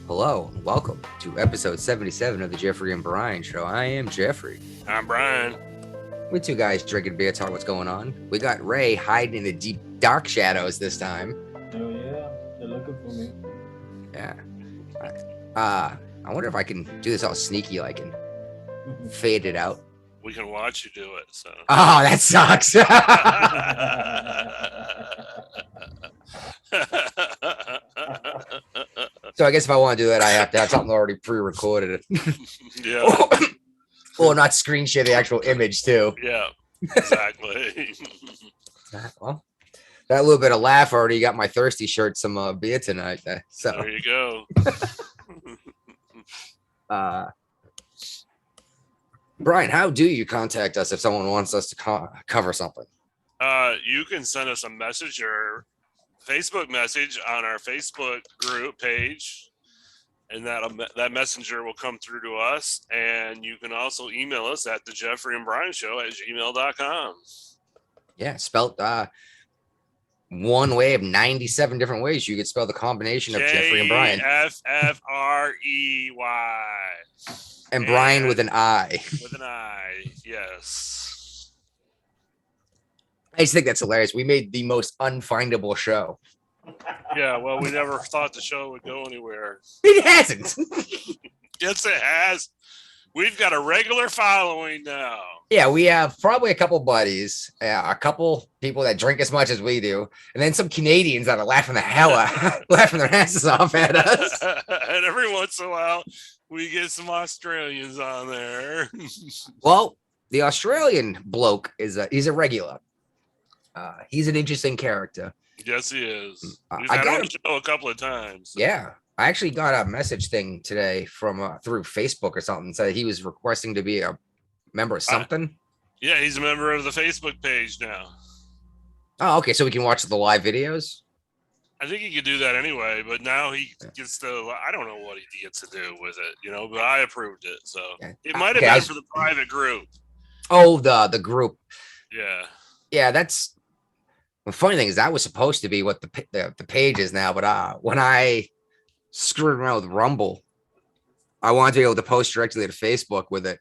Hello and welcome to episode 77 of the Jeffrey and Brian Show. I am Jeffrey. I'm Brian. We're two guys drinking beer, talking what's going on. We got Ray hiding in the deep dark shadows this time. Oh yeah, they're looking for me. Yeah. I wonder if I can do this all sneaky like and fade it out. We can watch you do it. So. Oh, that sucks. So I guess if I want to do that, I have to have something already pre-recorded. Yeah. Or not screen share the actual image too. Yeah. Exactly. Well, that little bit of laugh already got my thirsty shirt some beer tonight. So There you go. Brian, how do you contact us if someone wants us to cover something? You can send us a message or Facebook message on our Facebook group page, and that messenger will come through to us. And you can also email us at thejeffreyandbrianshow@gmail.com. Yeah, spelled one way of 97 different ways you could spell the combination of Jeffrey and Brian. Jeffrey. And Brian with an I. With an I, yes. I just think that's hilarious. We made the most unfindable show. Yeah, well, we never thought the show would go anywhere. It hasn't. Yes, it has. We've got a regular following now. Yeah, we have probably a couple buddies, a couple people that drink as much as we do, and then some Canadians that are laughing the hell out, laughing their asses off at us. And every once in a while, we get some Australians on there. Well, the Australian bloke he's a regular. He's an interesting character. Yes, he is. We've I had got him on the show a couple of times. So. Yeah, I actually got a message thing today from through Facebook or something. Said he was requesting to be a member of something. Yeah, he's a member of the Facebook page now. Oh, okay. So we can watch the live videos. I think he could do that anyway, but now he gets to, I don't know what he gets to do with it, but I approved it. So it might have been for the private group. Oh, the group. Yeah. Yeah, that's the funny thing is that was supposed to be what the page is now. But when I screwed around with Rumble, I wanted to be able to post directly to Facebook with it.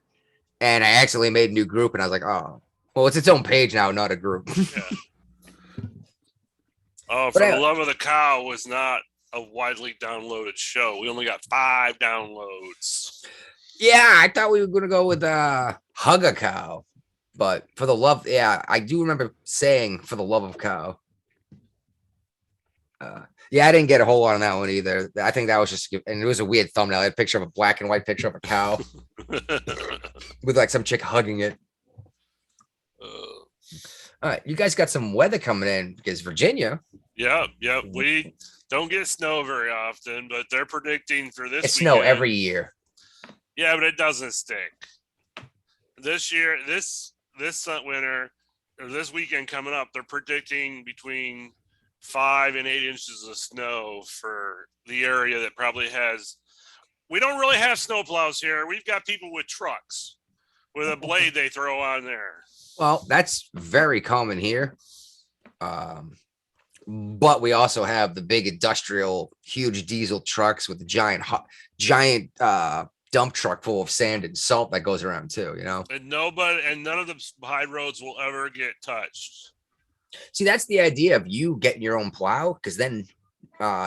And I accidentally made a new group and I was like, oh, well, it's its own page now, not a group. Yeah. Oh, For the Love of the Cow was not a widely downloaded show. We only got 5 downloads. Yeah, I thought we were going to go with Hug a Cow. But for the love, yeah, I do remember saying For the Love of Cow. Yeah, I didn't get a whole lot on that one either. I think that was just, and it was a weird thumbnail. I had a picture of a black and white picture of a cow with like some chick hugging it. All right, you guys got some weather coming in because Virginia. Yeah. We don't get snow very often, but they're predicting for this. It's snow every year. Yeah, but it doesn't stick. This year, this winter or this weekend coming up, they're predicting between 5 and 8 inches of snow for the area that probably has. We don't really have snowplows here. We've got people with trucks with a blade they throw on there. Well, that's very common here. But we also have the big industrial, huge diesel trucks with the giant dump truck full of sand and salt that goes around too, And none of the high roads will ever get touched. See, that's the idea of you getting your own plow, because then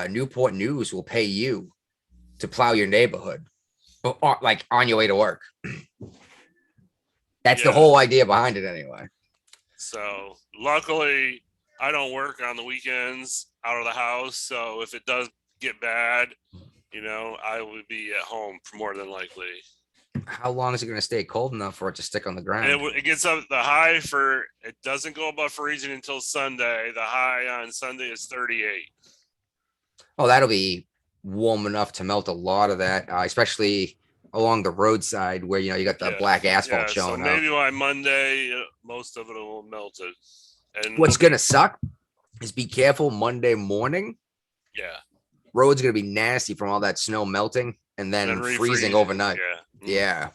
Newport News will pay you to plow your neighborhood, like on your way to work. That's the whole idea behind it anyway. So luckily, I don't work on the weekends out of the house. So if it does get bad, I would be at home more than likely. How long is it going to stay cold enough for it to stick on the ground? It gets up the high it doesn't go above freezing until Sunday. The high on Sunday is 38. Oh, that'll be warm enough to melt a lot of that, especially along the roadside where, you got the black asphalt showing up. Maybe by Monday, most of it will melt it. And what's going to suck is be careful Monday morning. Yeah. Road's going to be nasty from all that snow melting and then freezing overnight. Yeah.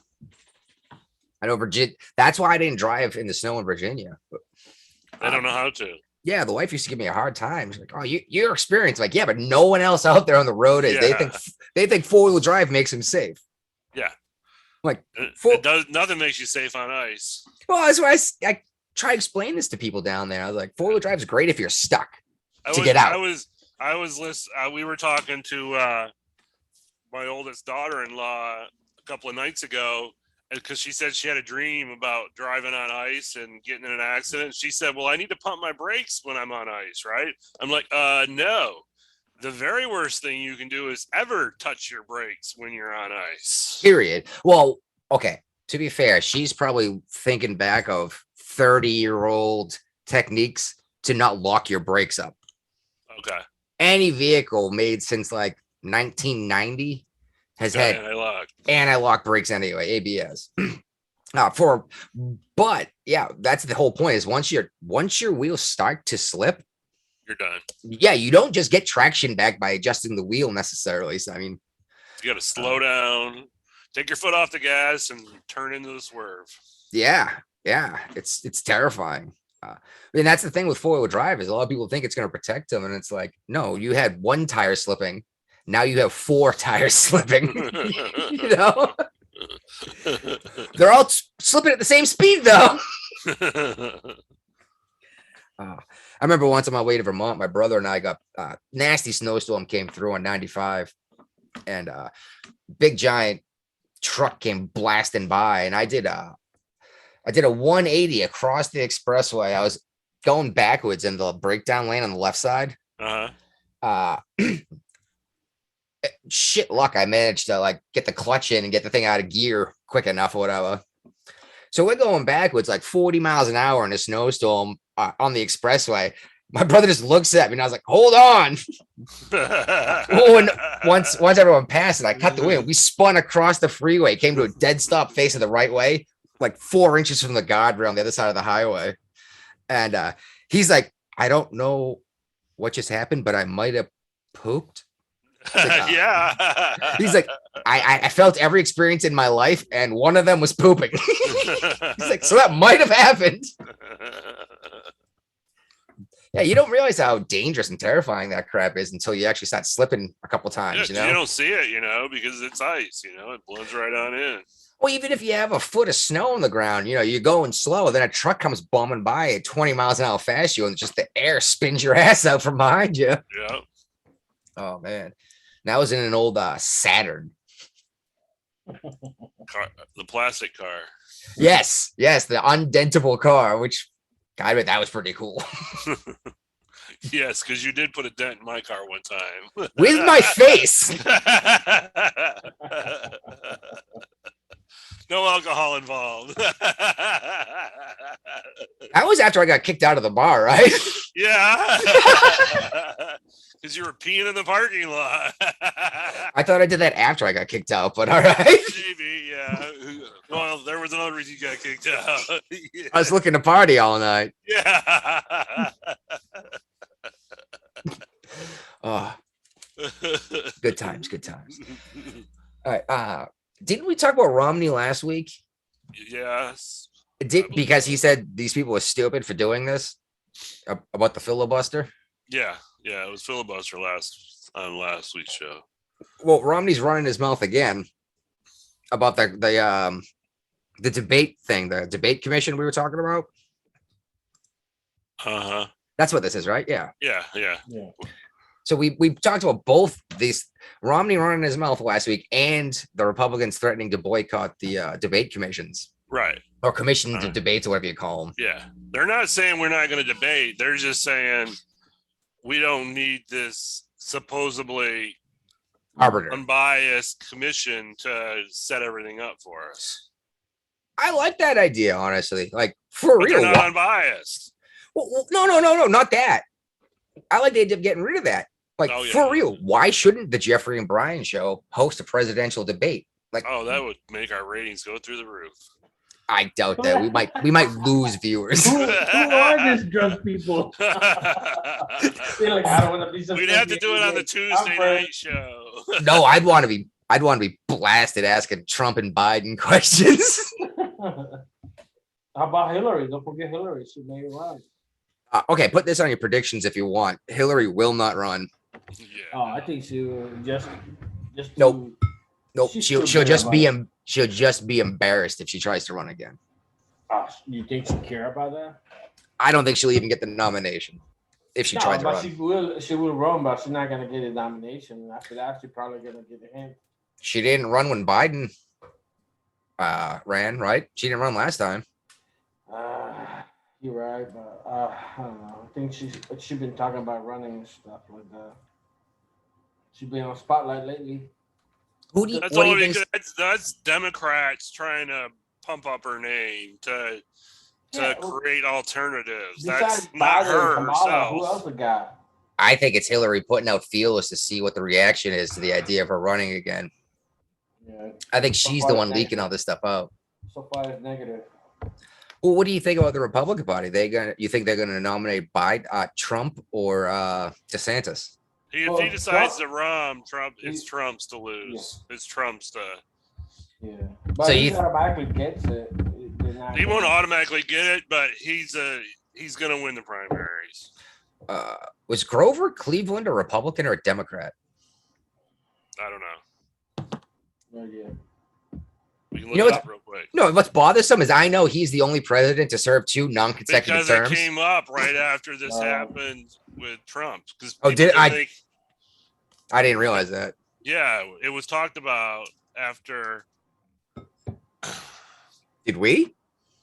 I know Virginia. That's why I didn't drive in the snow in Virginia. I don't know how to. Yeah, the wife used to give me a hard time. She's like, "Oh, you're experienced." Like, yeah, but no one else out there on the road is. Yeah. They think 4-wheel drive makes them safe. Yeah. Like, It does nothing makes you safe on ice. well, that's why I try to explain this to people down there. I was like, 4-wheel drive is great if you're stuck get out. I was listening. We were talking to my oldest daughter-in-law a couple of nights ago because she said she had a dream about driving on ice and getting in an accident. She said, "Well, I need to pump my brakes when I'm on ice, right?" I'm like, no. The very worst thing you can do is ever touch your brakes when you're on ice. Period. Well, okay. To be fair, she's probably thinking back of 30-year-old techniques to not lock your brakes up. Okay. Any vehicle made since like 1990 has had anti-lock brakes anyway, ABS. But yeah, that's the whole point is once your wheels start to slip, you're done. Yeah, you don't just get traction back by adjusting the wheel necessarily. So I mean, you got to slow down, take your foot off the gas, and turn into the swerve. Yeah, it's terrifying. I mean, that's the thing with 4-wheel drive is a lot of people think it's going to protect them, and it's like, no, you had one tire slipping, now you have 4 tires slipping. You know, they're all slipping at the same speed though. I remember once on my way to Vermont, my brother and I got nasty snowstorm came through on 95, and big giant truck came blasting by, and I did a 180 across the expressway. I was going backwards in the breakdown lane on the left side. Shit luck, I managed to like get the clutch in and get the thing out of gear quick enough or whatever. So we're going backwards like 40 miles an hour in a snowstorm on the expressway. My brother just looks at me and I was like, hold on. And once everyone passed it, I cut the wheel. We spun across the freeway, came to a dead stop facing the right way, like 4 inches from the guardrail on the other side of the highway. And he's like, I don't know what just happened, but I might have pooped. Like, yeah. He's like, I felt every experience in my life, and one of them was pooping. He's like, so that might have happened. Yeah, you don't realize how dangerous and terrifying that crap is until you actually start slipping a couple times. Yeah, you don't see it, because it's ice. It blends right on in. Well, even if you have a foot of snow on the ground, you're going slow, then a truck comes bombing by at 20 miles an hour fast you, and just the air spins your ass out from behind you. Yeah. Oh man. That was in an old Saturn. The plastic car. Yes, the undentable car, which I bet that was pretty cool. Yes, because you did put a dent in my got one time. With my face. No alcohol involved. That was after I got kicked out of the bar, right? Yeah. Because you were peeing in the parking lot. I thought I did that after I got kicked out, but all right. Maybe, yeah. Well, there was another reason you got kicked out. Yeah. I was looking to party all night. Yeah. Oh, good times. All right. Didn't we talk about Romney last week? Yes. Because he said these people were stupid for doing this about the filibuster? Yeah. It was filibuster on last week's show. Well, Romney's running his mouth again about the debate thing, the debate commission we were talking about. Uh-huh. That's what this is, right? Yeah. Yeah. So we talked about both these, Romney running his mouth last week and the Republicans threatening to boycott the debate commissions. Right. Or commissions of debates, or whatever you call them. Yeah. They're not saying we're not going to debate. They're just saying we don't need this supposedly arbiter, unbiased commission to set everything up for us. I like that idea, honestly. Like, for But real. They're not unbiased. Well, no, not that. I like the idea of getting rid of that. Like, for real, why shouldn't the Jeffrey and Brian show host a presidential debate? Like, that would make our ratings go through the roof. I doubt that. We might lose viewers. Who are these drunk people? They're like, I don't want to be. We'd have to do it on the Tuesday night show. No, I'd want to be blasted asking Trump and Biden questions. How about Hillary? Don't forget Hillary. She made it right. Okay, put this on your predictions if you want. Hillary will not run. Yeah. Oh, I think she will just Nope. to, Nope. She's She'll too she'll good just be about it. she'll just be embarrassed if she tries to run again. You think she care about that? I don't think she'll even get the nomination if she No, tried to but run. she will run, but she's not gonna get a nomination. After that, she's probably gonna get a hint. She didn't run when Biden ran, right? She didn't run last time. You're right, but I don't know. I think she's been talking about running and stuff like that. She's been on spotlight lately. Who do you, That's what do you only think? because that's Democrats trying to pump up her name to Yeah, well, create alternatives. besides That's not Biden and her Kamala, who herself. else we got? I think it's Hillary putting out feelers to see what the reaction is to the idea of her running again. Yeah, I think so she's far the it's one leaking negative. all this stuff out. So far, it's negative. Well, what do you think about the Republican Party? You think they're gonna nominate Biden, Trump, or DeSantis? If Well, he decides Trump- to run, it's he- Trump's to lose. It's Trump's to. Yeah, but So he you- automatically gets it. They're not He won't gonna- automatically get it, but he's gonna win the primaries. Was Grover Cleveland a Republican or a Democrat? I don't know. No, yeah. We can You know look it what's- up real quick. No, what's bothersome is I know he's the only president to serve 2 non-consecutive Because terms. it came up right after this happened with Trump. Because Oh, did I? I didn't realize that. Yeah, it was talked about after. Did we?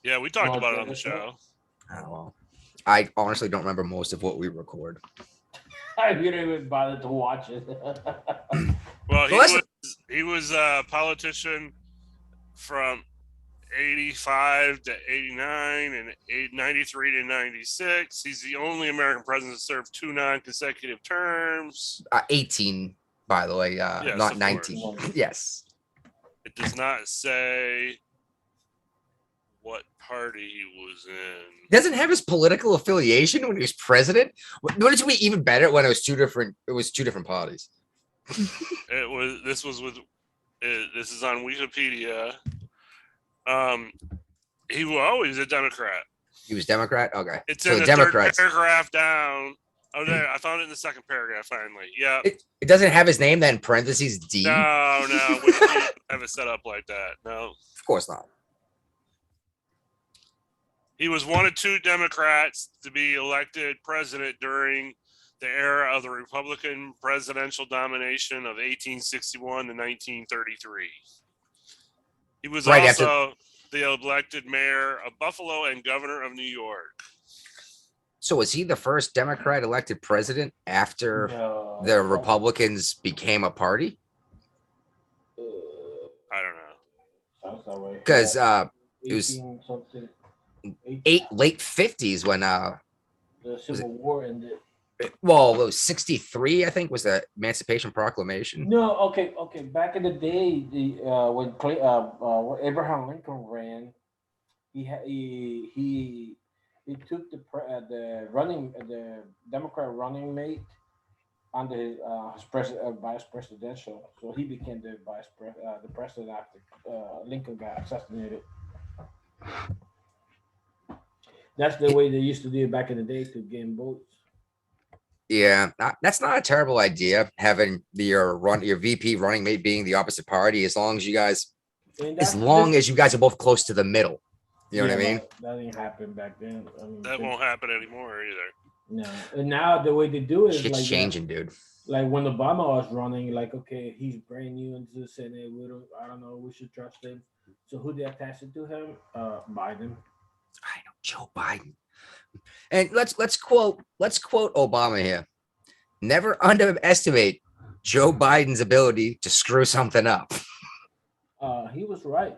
Yeah, we talked Oh, about it okay, on the that's show. Oh, well. I honestly don't remember most of what we record. I didn't even bother to watch it. Well, Well, he was a politician from 85 to 89 and 93 to 96. He's the only American president to serve 2 non-consecutive terms. 18, by the way, Yes, not of 19. Yes. It does not say what party he was in. Doesn't have his political affiliation when he was president. Wouldn't it be even better when it was two different parties? This is on Wikipedia. He was always a Democrat. He was Democrat. Okay, It's so in the Democrats. third paragraph down. Oh, there! I found it in the second paragraph finally. Yeah. It doesn't have his name, then parentheses D. No, we don't have it set up like that. No. Of course not. He was one of 2 Democrats to be elected president during the era of the Republican presidential domination of 1861 to 1933. He was Right also the elected mayor of Buffalo and governor of New York. So was he the first Democrat elected president after No. the Republicans became a party? I don't know. Sounds that way. Because it was 18 something. late 50s when The Civil War ended. it was 63, I think, was the Emancipation Proclamation. No, okay. Back in the day, when Abraham Lincoln ran, he took the Democrat running mate under his vice presidential, so he became the president after Lincoln got assassinated. That's the way they used to do it back in the day to gain votes. Yeah, that's not a terrible idea. Having your VP running mate being the opposite party, as long as you guys are both close to the middle. You know what I mean? That didn't happen back then. That won't happen anymore either. No, and now the way they do it is Shit's like changing, dude. Like when Obama was running, like, okay, he's brand new into the Senate. I don't know, we should trust him. So who they attached it to him? Biden. I know, Joe Biden. And let's quote Obama here. Never underestimate Joe Biden's ability to screw something up. He was right.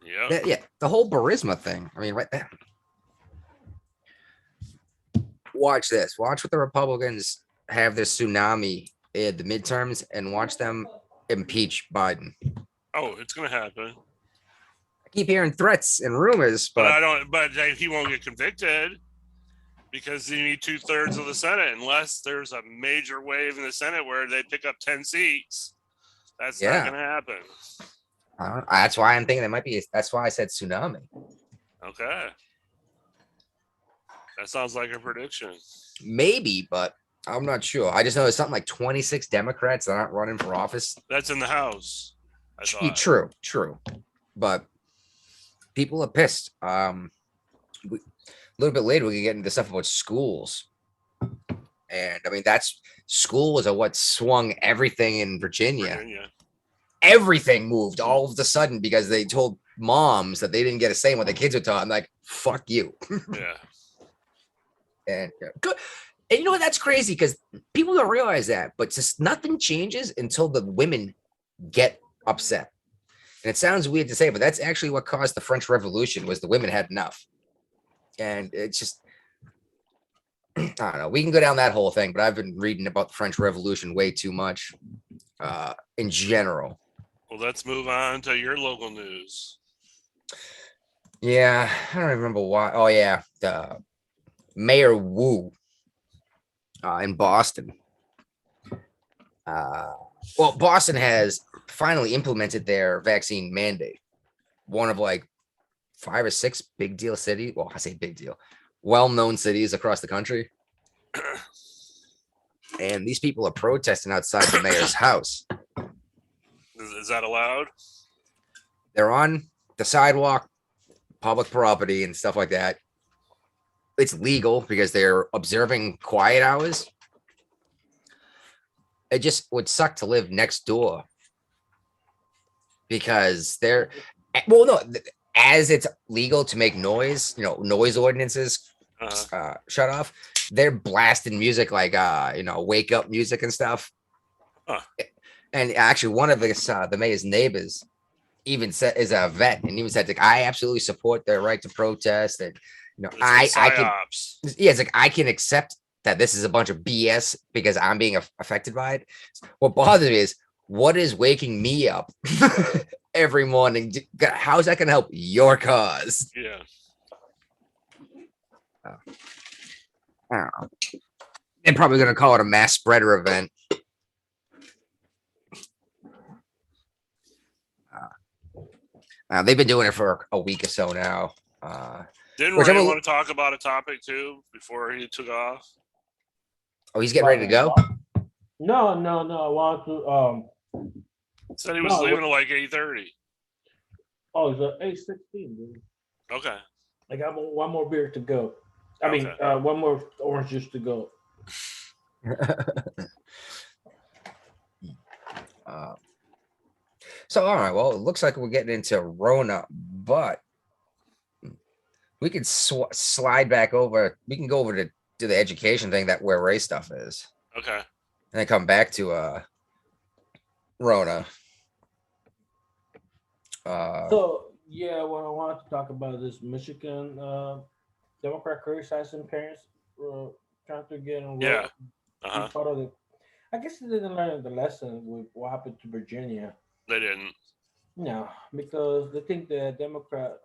Yeah. The whole Burisma thing. I mean, right there. Watch this. Watch what the Republicans have this tsunami at the midterms and watch them impeach Biden. Oh, it's gonna happen. I keep hearing threats and rumors, But but I don't. But he won't get convicted because you need 2/3 of the Senate, unless there's a major wave in the Senate where they pick up 10 seats. That's not gonna happen. that's why I'm thinking there might be. That's why I said tsunami. Okay. That sounds like a prediction. Maybe, but I'm not sure. I just know there's something like 26 Democrats that aren't running for office. That's in the House. I thought. True. But people are pissed. A little bit later, we can get into stuff about schools. And I mean, schools are what swung everything in Virginia. Everything moved all of a sudden because they told moms that they didn't get a say in what the kids were taught. I'm like, fuck you. Yeah. And good. And you know what? That's crazy because people don't realize that, but just nothing changes until the women get upset. And it sounds weird to say, but that's actually what caused the French Revolution was the women had enough. And it's just, I don't know. We can go down that whole thing, but I've been reading about the French Revolution way too much in general. Well, let's move on to your local news. Yeah, I don't remember why. Oh, yeah. The Mayor Wu in Boston. Well, Boston has finally implemented their vaccine mandate. One of like 5 or 6 big deal cities. Well, I say big deal. Well-known cities across the country. And these people are protesting outside the mayor's house. Is that allowed? They're on the sidewalk, public property and stuff like that. It's legal because they're observing quiet hours. It just would suck to live next door because as it's legal to make noise, noise ordinances shut off. They're blasting music like wake up music and stuff. And actually, one of the mayor's neighbors even said is a vet, and even said like, I absolutely support their right to protest, and I can. Yeah, it's like I can accept that this is a bunch of BS because I'm being affected by it. What bothers me is what is waking me up every morning. How's that going to help your cause? Yeah. I don't know. They're probably going to call it a mass spreader event. They've been doing it for a week or so now. Didn't Ray want to talk about a topic too before he took off? Oh, he's getting ready to go? No. I want to. Said he was leaving at like 8:30. Oh, it's 8:16, dude. Okay. I got one more beer to go. I mean, one more orange juice to go. So, all right. Well, it looks like we're getting into Rona, but we could slide back over. We can go over to the education thing where Ray stuff is. Okay. And then come back to Rona. So yeah, what I want to talk about is Michigan Democrat criticizing parents trying to get enrolled. Yeah. Part of the, I guess they didn't learn the lesson with what happened to Virginia. They didn't. No, because they think the Democrat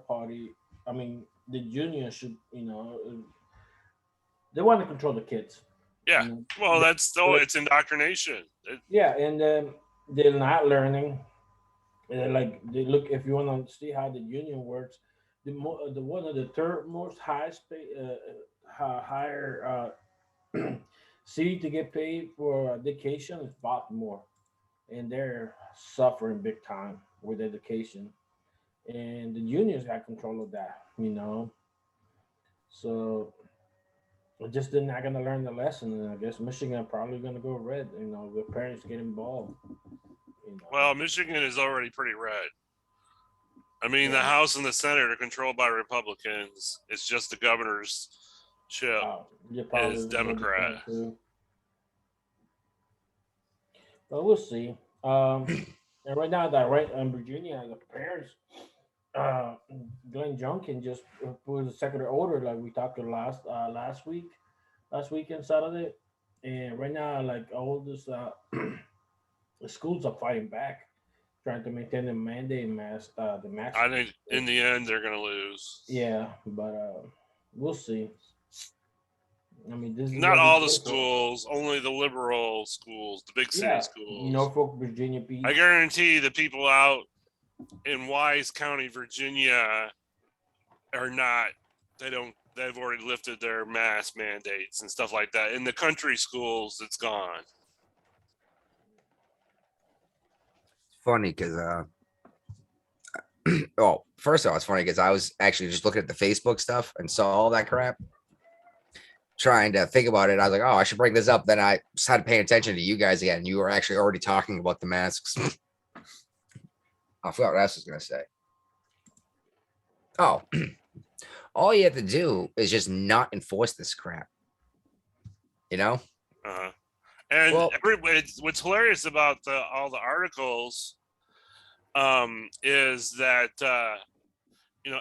Party, I mean, the union should, they want to control the kids. Yeah. Well, that's still, it's indoctrination. Yeah, and they're not learning. They look, if you want to see how the union works, the one of the third most highest higher city to get paid for education is Baltimore, and they're suffering big time with education, and the unions got control of that, So they're not gonna learn the lesson, and I guess Michigan probably gonna go red. The parents get involved. Well, Michigan is already pretty red. I mean, the House and the Senate are controlled by Republicans. It's just the governor's ship is Democrat. But we'll see. And right now, in Virginia, the parents, Glenn Youngkin just put a executive order like we talked last weekend Saturday, and right now, like all this, the schools are fighting back, trying to maintain the mandate mask. The mask. I think in the end they're gonna lose. Yeah, but we'll see. I mean, this is not all the schools, only the liberal schools, the big city schools. Norfolk, Virginia Beach. I guarantee the people out in Wise County, Virginia, are not they've already lifted their mask mandates and stuff like that. In the country schools, it's gone. Funny because oh, first of all, it's funny because I was actually just looking at the Facebook stuff and saw all that crap, trying to think about it. I was like, oh, I should bring this up. Then I started paying attention to you guys again. You were actually already talking about the masks. I forgot what else I was gonna say. Oh, all you have to do is just not enforce this crap. You know? Uh-huh. And Well- what's hilarious about all the articles is that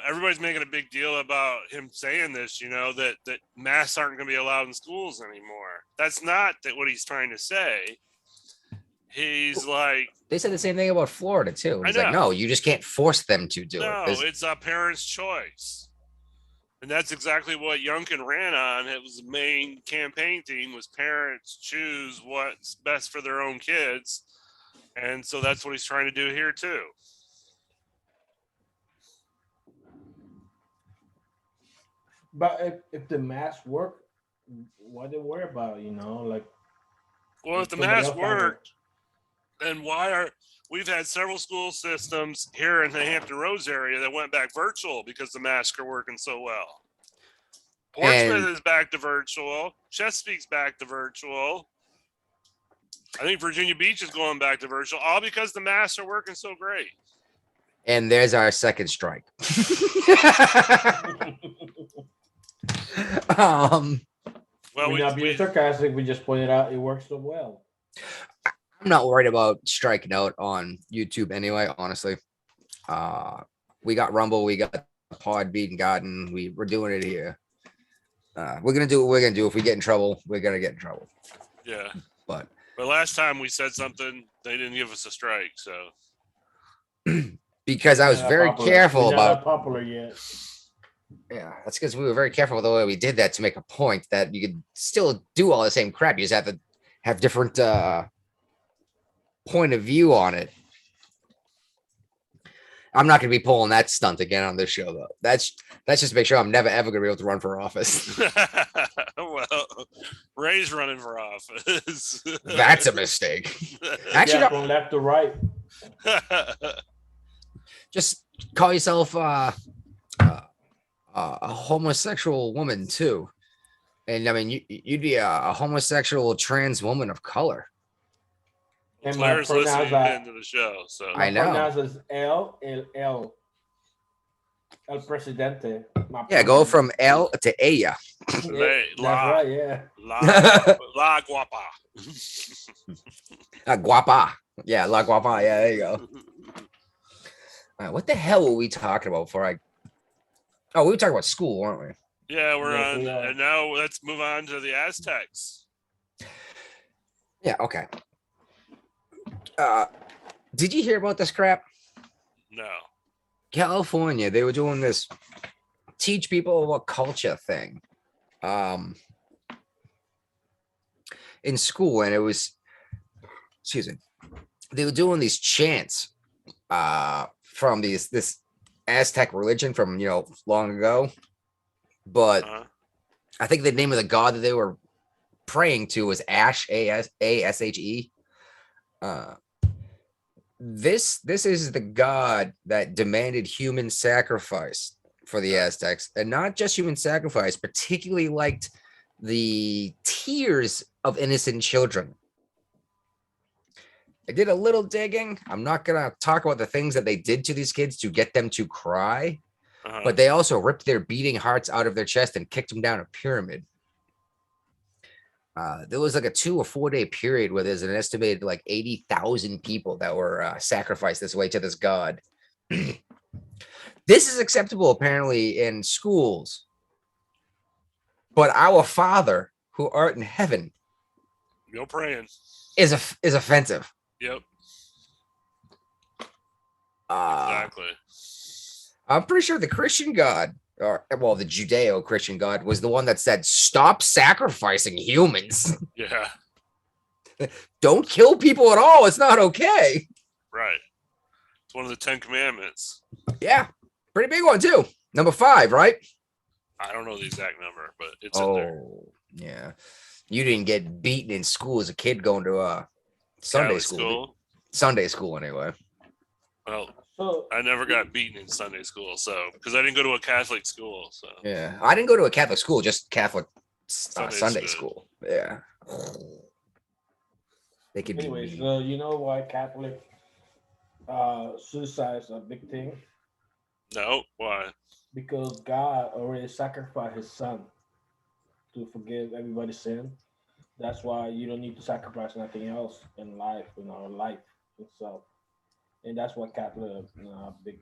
everybody's making a big deal about him saying this, that masks aren't going to be allowed in schools anymore. That's not what he's trying to say. He's like, They said the same thing about Florida too. I It's like, know. no, you just can't force them to do no, it. it's a parent's choice. And that's exactly what Youngkin ran on. It was the main campaign theme was parents choose what's best for their own kids. And so that's what he's trying to do here too. But if the masks work, what they worry about? Like. Well, if the somebody mask else found it. worked, then we've had several school systems here in the Hampton Roads area that went back virtual because the masks are working so well. Portsmouth And- is back to virtual. Chesapeake's back to virtual. I think Virginia Beach is going back to virtual, all because the masks are working so great. And there's our second strike. Well, We're not being sarcastic. We just pointed out it works so well. I'm not worried about striking out on YouTube anyway, honestly. We got Rumble, we got Podbean, gotten, we're doing it here. We're gonna do what we're gonna do. If we get in trouble, we're gonna get in trouble. yeah. But last time we said something, they didn't give us a strike. So because I was We're not very popular. careful We're not about, that popular yet. yeah, that's because we were very careful with the way we did that to make a point that you could still do all the same crap. You just have to have different point of view on it. I'm not going to be pulling that stunt again on this show, though. That's just to make sure I'm never ever going to be able to run for office. well, Ray's running for office. That's a mistake. Actually, Yeah, no, from left to right. just call yourself a homosexual woman too, and I mean you'd be a homosexual trans woman of color. And my Claire's listening pronounce into the show, so I know. pronounce is El Presidente. Yeah, go from L to Aya. Yeah, that's right, yeah. La Guapa. Guapa. Yeah, La Guapa. Yeah, there you go. All right, what the hell were we talking about before Oh, we were talking about school, weren't we? Yeah, we're Yes, on, we are. and now let's move on to the Aztecs. Yeah, okay. Did you hear about this crap? No. California, they were doing this teach people about culture thing in school, and it was, excuse me, they were doing these chants from this Aztec religion from long ago, but Uh-huh. I think the name of the god that they were praying to was Ash, Ashe. This is the god that demanded human sacrifice for the Aztecs, and not just human sacrifice, particularly liked the tears of innocent children. I did a little digging. I'm not gonna talk about the things that they did to these kids to get them to cry, Uh-huh. but they also ripped their beating hearts out of their chest and kicked them down a pyramid. There was like a 2 or 4 day period where there's an estimated like 80,000 people that were sacrificed this way to this god. This is acceptable apparently in schools, but our Father who art in heaven Go praying. is offensive. Yep, Uh, exactly. I'm pretty sure the Christian God, or well, the Judeo-Christian God, was the one that said, "Stop sacrificing humans. Yeah, Don't kill people at all. It's not okay." right. It's one of the 10 Commandments. Yeah, pretty big one too. Number 5, right? I don't know the exact number, but it's in there. Oh, yeah. You didn't get beaten in school as a kid going to Sunday Catholic school. Sunday school, anyway. Well, So I never got beaten in Sunday school, so because I didn't go to a Catholic school, so Yeah, I didn't go to a Catholic school, just Catholic Sunday's Sunday good. school. Yeah. They could be anyways, mean. you know why Catholic suicide is a big thing? No, why? Because God already sacrificed His Son to forgive everybody's sin. That's why you don't need to sacrifice nothing else in life, in our life itself. And that's what Catholic big.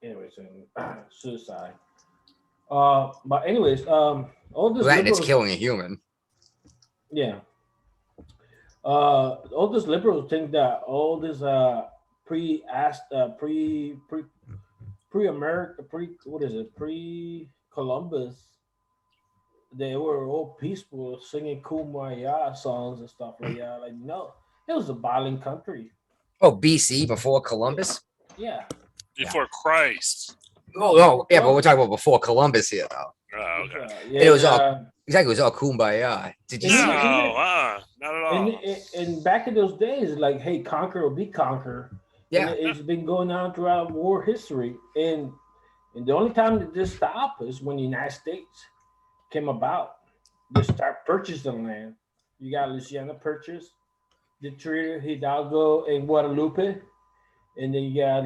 Anyways, and suicide. But anyways, all this That and it's liberals, killing a human. yeah. All these liberals think that all this pre-asked pre-America pre what is it pre-Columbus, they were all peaceful singing kumbaya songs and stuff like that. Like no, it was a violent country. Oh, BC before Columbus? Yeah. Before Christ. Oh, yeah, but we're talking about before Columbus here, though. Oh, okay. Yeah, It was all exactly. It was all kumbaya. Did you No, see? not at all. and back in those days, like, hey, conquer or be conquered. And Yeah, it's been going on throughout war history. And the only time that this stopped is when the United States came about. They start purchasing land. You got Louisiana Purchase, Detroit, Hidalgo, and Guadalupe. And then you got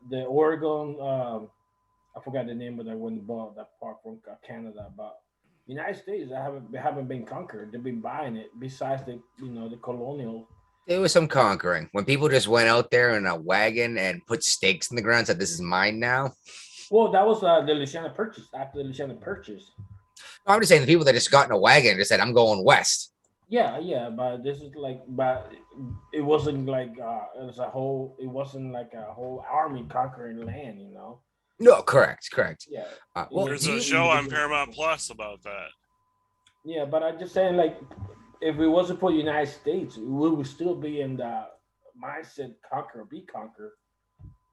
the Oregon, I forgot the name of that one, that part from Canada. But United States, they haven't been conquered. They've been buying it. Besides the colonial. there was some conquering when people just went out there in a wagon and put stakes in the ground. Said, "This is mine now." Well, that was the Louisiana Purchase. After the Louisiana Purchase. I'm just saying the people that just got in a wagon and just said, "I'm going west." Yeah, but this is like, but it wasn't like it was a whole. It wasn't like a whole army conquering land. No, correct. Yeah. Well, There's do a you- show on Paramount Plus about that. Yeah, but I'm just saying, like, if it wasn't for the United States, we would still be in the mindset conquer or be conquered.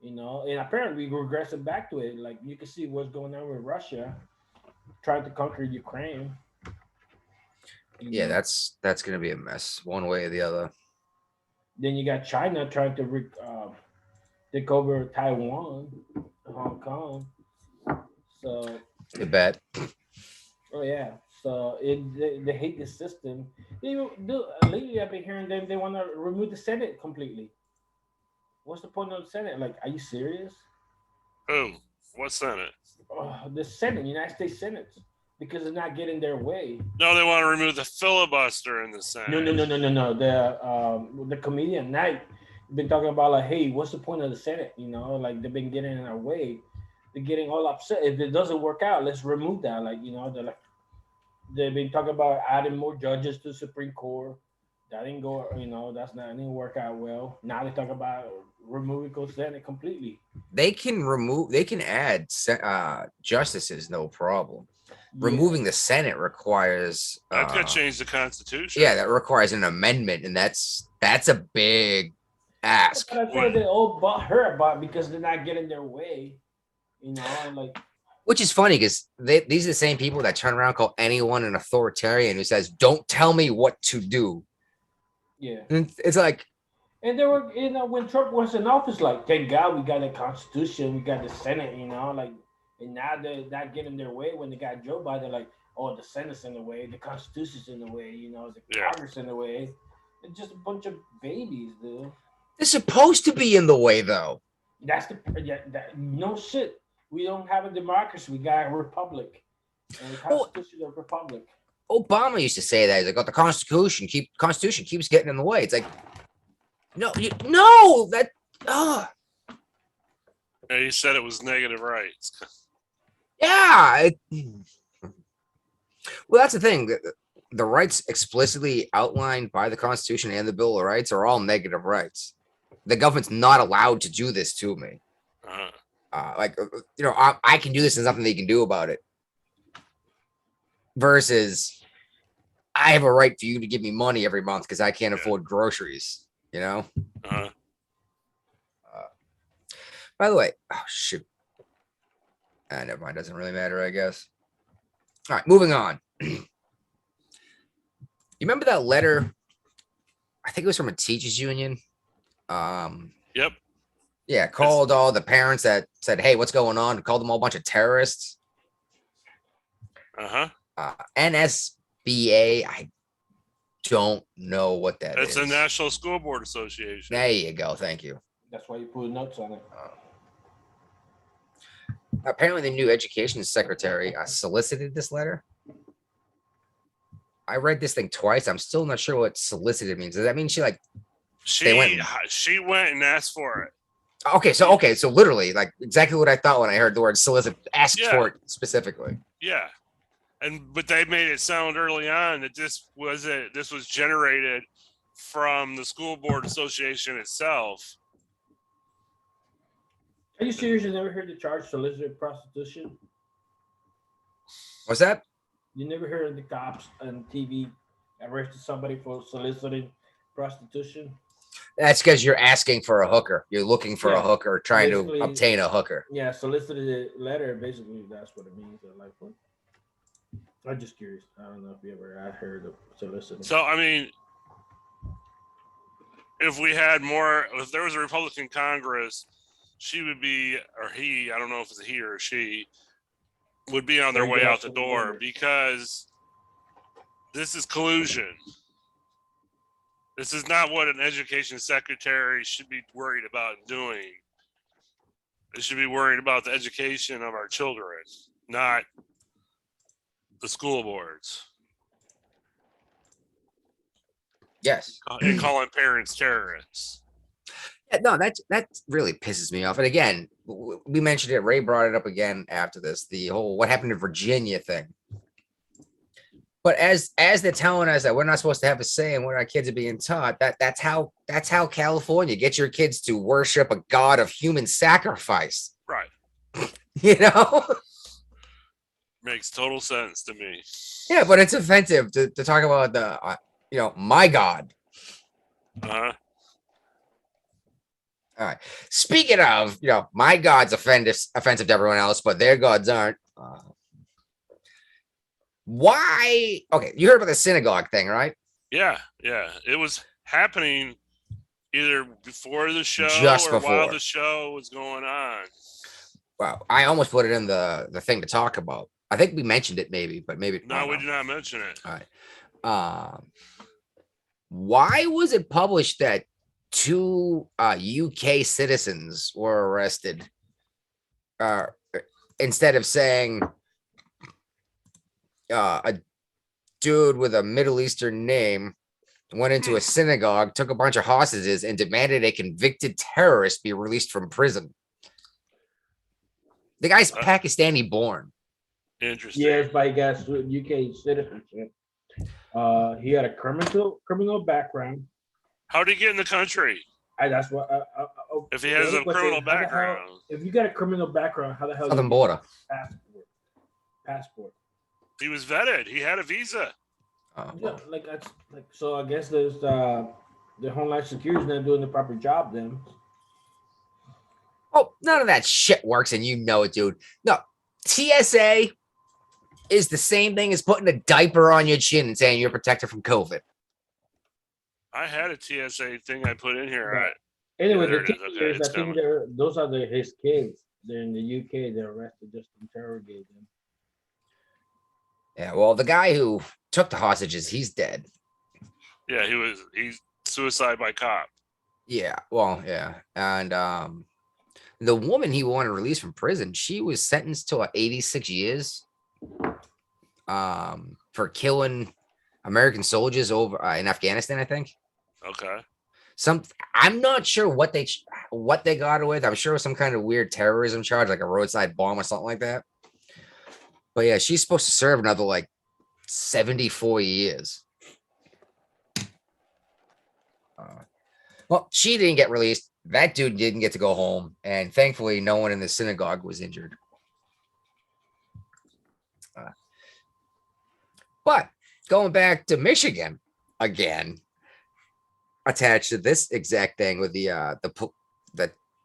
And apparently we regressing back to it. Like you can see what's going on with Russia trying to conquer Ukraine. Yeah, that's gonna be a mess, one way or the other. Then you got China trying to take over Taiwan, Hong Kong. So, You bet. oh yeah. So they hate the system. Lately, I've been hearing them. They want to remove the Senate completely. What's the point of the Senate? Like, are you serious? Who? What Senate? The Senate, United States Senate, because they're not getting their way. No, they want to remove the filibuster in the Senate. No. The comedian Knight been talking about like, hey, what's the point of the Senate? Like they've been getting in our way. They're getting all upset. If it doesn't work out, let's remove that. Like, they've been talking about adding more judges to the Supreme Court. That didn't go, didn't work out well. Now they talk about removing the Senate completely. They can add justices, no problem. Removing the Senate requires That could change the Constitution. Yeah, that requires an amendment, and that's a big ask. But I said they all bought her about because they're not getting their way. Like, which is funny because these are the same people that turn around and call anyone an authoritarian who says, "Don't tell me what to do." yeah. And it's like, And they were, when Trump was in office, like, thank God we got the Constitution, we got the Senate, like, and now they're not getting their way. When they got Joe Biden, like, oh, the Senate's in the way, the Constitution's in the way, the Congress in the way. It's just a bunch of babies, dude. they're supposed to be in the way, though. That's no shit. We don't have a democracy. We got a republic. And the Constitution of republic. Obama used to say that. He's like, "Oh, the Constitution keeps getting in the way." It's like, no, that. Yeah, he said it was negative rights. Yeah. Well, that's the thing. The rights explicitly outlined by the Constitution and the Bill of Rights are all negative rights. The government's not allowed to do this to me. I can do this. There's nothing they can do about it. Versus, I have a right for you to give me money every month because I can't afford groceries. By the way, oh shoot, Never mind. Doesn't really matter, I guess. All right, moving on. You remember that letter? I think it was from a teachers union. Yep. Yeah, called all the parents that said, "Hey, what's going on?" Called them all a bunch of terrorists. Uh-huh. NSBA. I don't know what that is. It's the National School Board Association. There you go. Thank you. That's why you put notes on it. Apparently, the new education secretary solicited this letter. I read this thing twice. I'm still not sure what solicited means. Does that mean she she went and asked for it. Okay, so literally, like exactly what I thought when I heard the word solicit. Asked for it specifically. Yeah, but they made it sound early on that this was generated from the School Board Association itself. Are you serious? You never heard the charge solicited prostitution? What's that? You never heard of the cops on TV arrested somebody for soliciting prostitution? That's because you're asking for a hooker. You're looking for a hooker, trying to obtain a hooker. Yeah, solicited letter. Basically, that's what it means. Like, what? I'm just curious. I don't know if you ever heard of soliciting. So, I mean, if there was a Republican Congress, she would be, or he, I don't know if it's a he or a she, would be on their way out the door because this is collusion. This is not what an education secretary should be worried about doing. They should be worried about the education of our children, not the school boards. Yes. And calling parents terrorists. Yeah, no, that really pisses me off. And again, we mentioned it. Ray brought it up again after this. The whole what happened to Virginia thing. But as they're telling us that we're not supposed to have a say in what our kids are being taught, that's how California gets your kids to worship a god of human sacrifice. Right. You know? Makes total sense to me. Yeah, but it's offensive to talk about the my God. Uh-huh. All right. Speaking of, my God's offensive to everyone else, but their gods aren't. Why? Okay, you heard about the synagogue thing, right? Yeah. It was happening either before the show while the show was going on. Wow, I almost put it in the thing to talk about. I think we mentioned it, maybe, but maybe no, we did not mention it. All right. Why was it published that 2 UK citizens were arrested instead of saying a dude with a Middle Eastern name went into a synagogue, took a bunch of hostages, and demanded a convicted terrorist be released from prison? The guy's Pakistani born. Interesting. Yes, by guess UK citizenship. He had a criminal background. How did he get in the country? That's what. If he has a criminal background, if you got a criminal background, how the hell? Southern border. Passport. He was vetted. He had a visa. Yeah, so. I guess there's the Homeland Security's not doing the proper job then. Oh, none of that shit works, and you know it, dude. No, TSA is the same thing as putting a diaper on your chin and saying you're protected from COVID. I had a TSA thing I put in here. Right. Anyway, the teachers, I think those are his kids. They're in the UK. They're arrested just to interrogate them. Yeah, well, the guy who took the hostages, he's dead. Yeah, he's suicide by cop. Yeah, well, yeah. And the woman he wanted released from prison, she was sentenced to 86 years for killing American soldiers over in Afghanistan, I think. Okay. I'm not sure what they got her with. I'm sure it was some kind of weird terrorism charge, like a roadside bomb or something like that. But yeah, she's supposed to serve another 74 years. Well, she didn't get released. That dude didn't get to go home. And thankfully, no one in the synagogue was injured. But going back to Michigan again, attached to this exact thing with the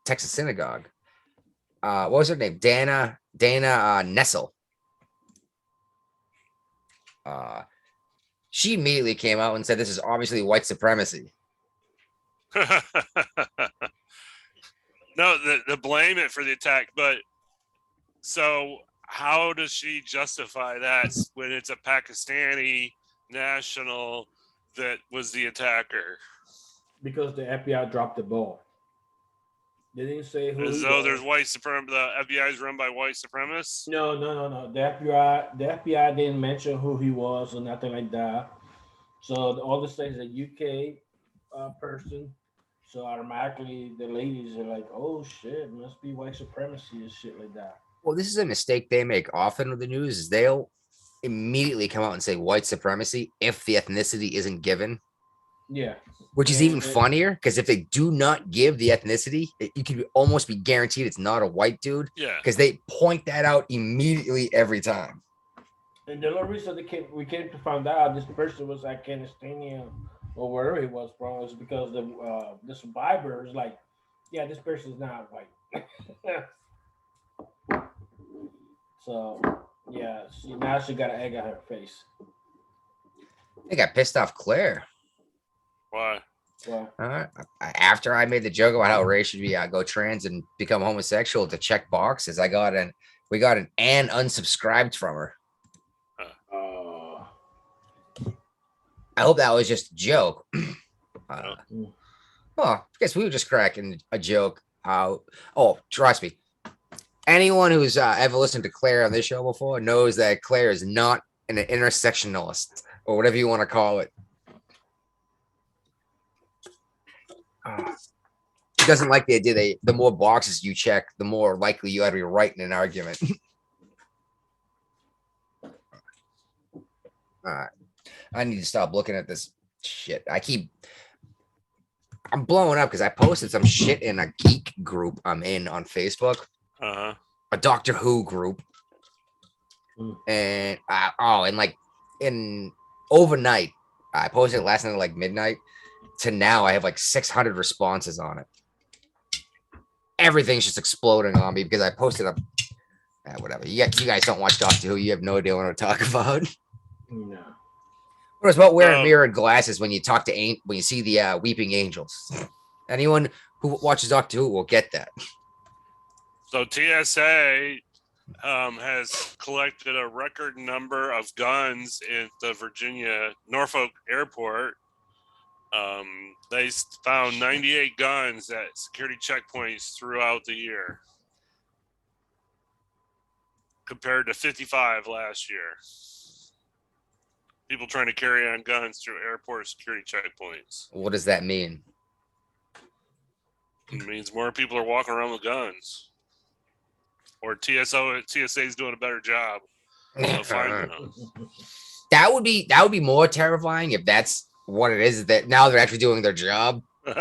Texas synagogue. What was her name? Dana Dana Nessel. She immediately came out and said this is obviously white supremacy. No, the blame it for the attack, but so how does she justify that when it's a Pakistani national that was the attacker? Because the FBI dropped the ball. They didn't say who. As though there's white supremacy. The FBI is run by white supremacists. No. The FBI didn't mention who he was or nothing like that. So all this is a UK person. So automatically the ladies are like, "Oh shit, must be white supremacy and shit like that." Well, this is a mistake they make often with the news. Is they'll immediately come out and say white supremacy if the ethnicity isn't given. Yeah. Which is even funnier because if they do not give the ethnicity, you can almost be guaranteed it's not a white dude. Yeah. Because they point that out immediately every time. And the only reason we came to find out this person was Afghanistanian or wherever he was from is because the survivor is like, yeah, this person's not white. So yeah, she got an egg on her face. They got pissed off Claire. Why? After I made the joke about how Ray should be go trans and become homosexual to check boxes, we got an unsubscribed from her. I hope that was just a joke. Well, I guess we were just cracking a joke. Oh, trust me. Anyone who's ever listened to Claire on this show before knows that Claire is not an intersectionalist or whatever you want to call it. She doesn't like the idea the more boxes you check, the more likely you ought to be right in an argument. All right. I need to stop looking at this shit. I'm blowing up because I posted some shit in a geek group I'm in on Facebook. Uh-huh. A Doctor Who group. And overnight, I posted it last night at like midnight. To now, I have like 600 responses on it. Everything's just exploding on me because I posted a whatever. You guys don't watch Doctor Who. You have no idea what I'm talking about. No. It was about wearing mirrored glasses when you talk to when you see the weeping angels. Anyone who watches Doctor Who will get that. So TSA has collected a record number of guns at the Virginia Norfolk Airport. They found 98 guns at security checkpoints throughout the year, compared to 55 last year. People trying to carry on guns through airport security checkpoints. What does that mean? It means more people are walking around with guns. Or TSA is doing a better job of finding them. That would be more terrifying if that's what it is, that now they're actually doing their job. But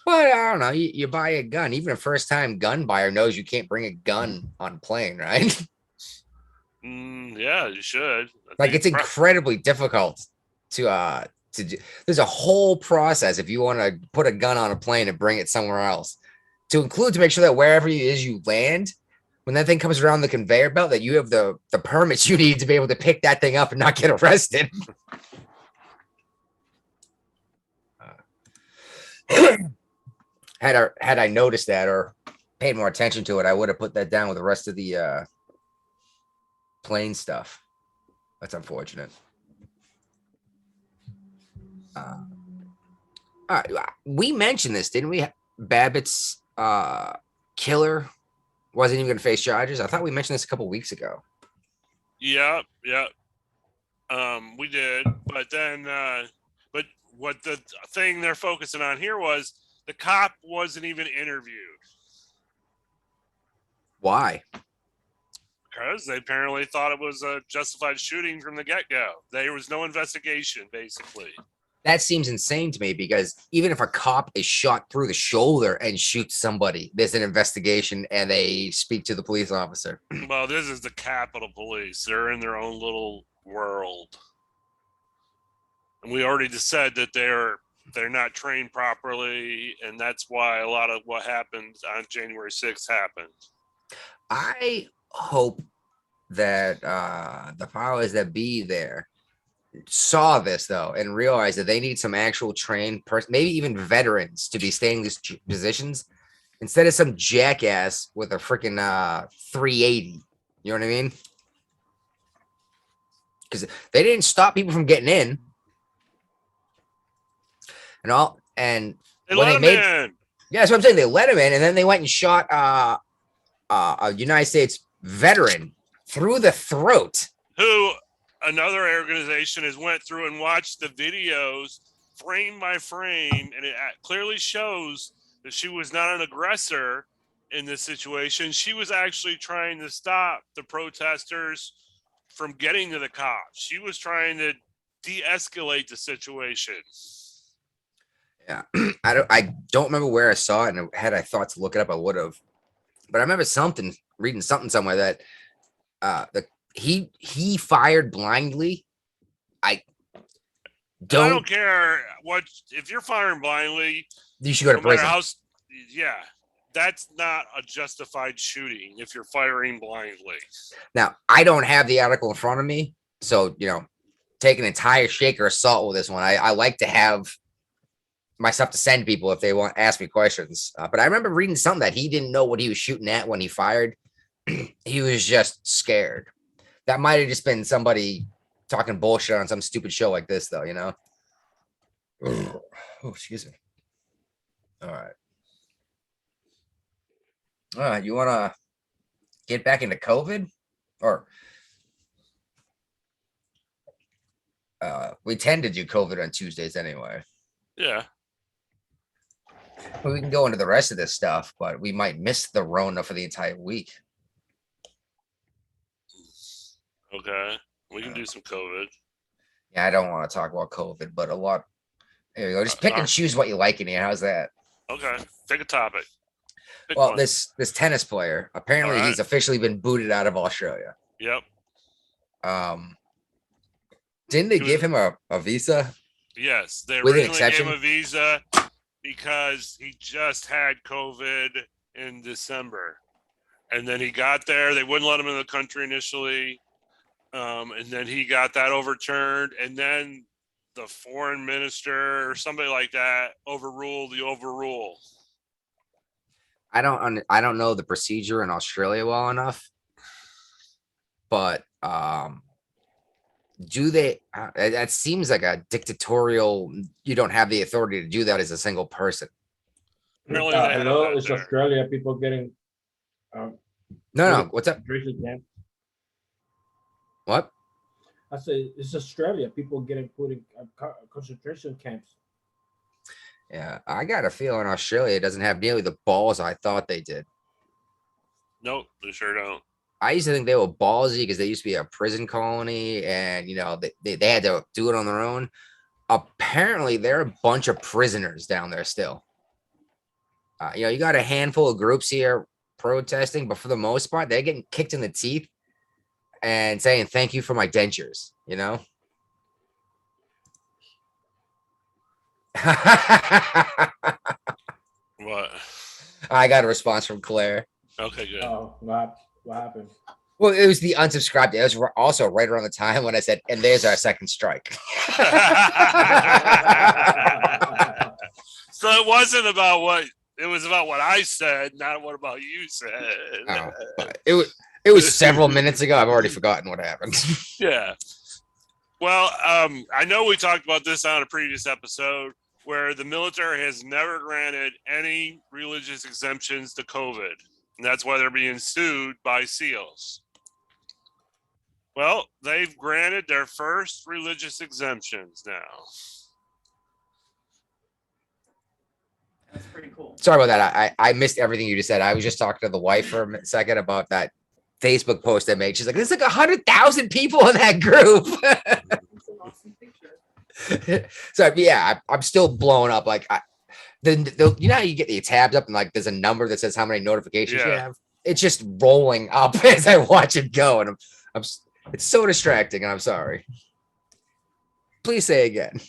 I don't know. You buy a gun. Even a first-time gun buyer knows you can't bring a gun on a plane, right? Yeah, you should. Like it's incredibly difficult to do. There's a whole process if you want to put a gun on a plane and bring it somewhere else. To make sure that wherever it is you land, when that thing comes around the conveyor belt, that you have the permits you need to be able to pick that thing up and not get arrested. Had I noticed that or paid more attention to it, I would have put that down with the rest of the plane stuff. That's unfortunate. All right, we mentioned this, didn't we? Babbitt's killer wasn't even going to face charges. I thought we mentioned this a couple weeks ago. Yeah. We did, but then, but what the thing they're focusing on here was the cop wasn't even interviewed. Why? Because they apparently thought it was a justified shooting from the get-go. There was no investigation, basically. That seems insane to me because even if a cop is shot through the shoulder and shoots somebody, there's an investigation and they speak to the police officer. Well, this is the Capitol Police. They're in their own little world. And we already just said that they're they're not trained properly, and that's why a lot of what happened on January 6th happened. I hope that the powers that be there saw this though and realized that they need some actual trained person, maybe even veterans, to be staying in these positions instead of some jackass with a freaking 380. You know what I mean? Because they didn't stop people from getting in and all. And They when let they him made, in. yeah, that's what I'm saying. They let him in, and then they went and shot a United States veteran through the throat. Who another organization has went through and watched the videos frame by frame, and it clearly shows that she was not an aggressor in this situation. She was actually trying to stop the protesters from getting to the cops. She was trying to de-escalate the situation. Yeah, I don't remember where I saw it, and had I thought to look it up, I would have. But I remember reading something somewhere that he fired blindly. I don't care what, if you're firing blindly, you should go to no matter prison. how, yeah, that's not a justified shooting if you're firing blindly. Now, I don't have the article in front of me, so take an entire shaker of salt with this one. I like to have myself to send people if they want ask me questions. But I remember reading something that he didn't know what he was shooting at when he fired. He was just scared. That might have just been somebody talking bullshit on some stupid show like this, though. Oh, excuse me. All right. You want to get back into COVID, or we tend to do COVID on Tuesdays anyway. Yeah. Well, we can go into the rest of this stuff, but we might miss the Rona for the entire week. Okay. We can do some COVID. Yeah, I don't want to talk about COVID, but a lot. There you go. Just pick and choose what you like in here. How's that? Okay. Pick a topic. Pick well, one. this tennis player, apparently he's officially been booted out of Australia. Yep. Didn't they give him a visa? Yes, they with an originally gave exception? him a visa because he just had COVID in December. And then he got there. They wouldn't let him in the country initially. And then he got that overturned. And then the foreign minister or somebody like that overruled the overrule. I don't know the procedure in Australia well enough, but do they? That seems like a dictatorial. You don't have the authority to do that as a single person. Apparently they have hello, that it's there. Australia. People getting No. What's up? concentration camp. What? I say it's Australia. People getting put in concentration camps. Yeah, I got a feeling Australia doesn't have nearly the balls I thought they did. Nope, they sure don't. I used to think they were ballsy because they used to be a prison colony, and they had to do it on their own. Apparently, there are a bunch of prisoners down there still. You got a handful of groups here protesting, but for the most part, they're getting kicked in the teeth and saying thank you for my dentures. What? I got a response from Claire. Okay, good. Oh, what happened? Well, it was the unsubscribed. It was also right around the time when I said, and there's our second strike. So it wasn't about it was about what I said, not what about you said. Oh, it was several minutes ago. I've already forgotten what happened. Yeah. Well, I know we talked about this on a previous episode where the military has never granted any religious exemptions to COVID. And that's why they're being sued by SEALs. Well, they've granted their first religious exemptions now. That's pretty cool. Sorry about that. I missed everything you just said. I was just talking to the wife for a second about that Facebook post I made. She's like, there's like 100,000 people in that group. It's an awesome picture. So yeah, I'm still blowing up. Like the how you get your tabs up and like there's a number that says how many notifications you have. It's just rolling up as I watch it go, and I'm it's so distracting. And I'm sorry. Please say again.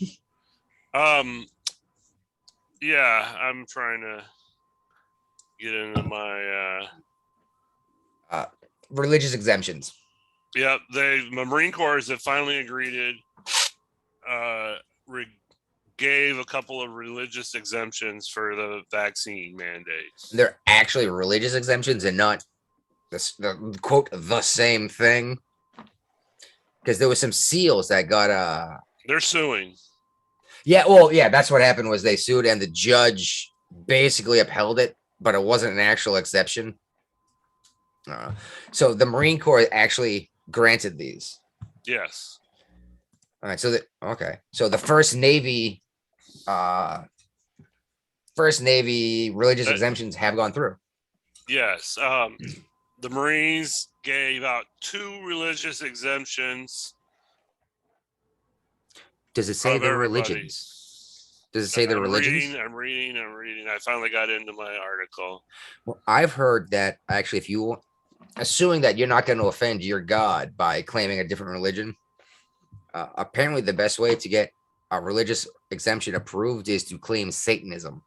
Yeah, I'm trying to get into my. Religious exemptions. Yeah, the Marine Corps have finally agreed. Gave a couple of religious exemptions for the vaccine mandates. They're actually religious exemptions and not the quote the same thing. Because there was some SEALs that got They're suing. yeah, well, yeah, that's what happened was they sued and the judge basically upheld it, but it wasn't an actual exception. So the Marine Corps actually granted these. Yes. All right, so so the first Navy religious exemptions have gone through. Yes. The Marines gave out 2 religious exemptions. Does it say of the everybody. religions? Does it say the religions? I'm reading. I finally got into my article. Well, I've heard that actually, if you, assuming that you're not going to offend your God by claiming a different religion, apparently the best way to get a religious exemption approved is to claim Satanism.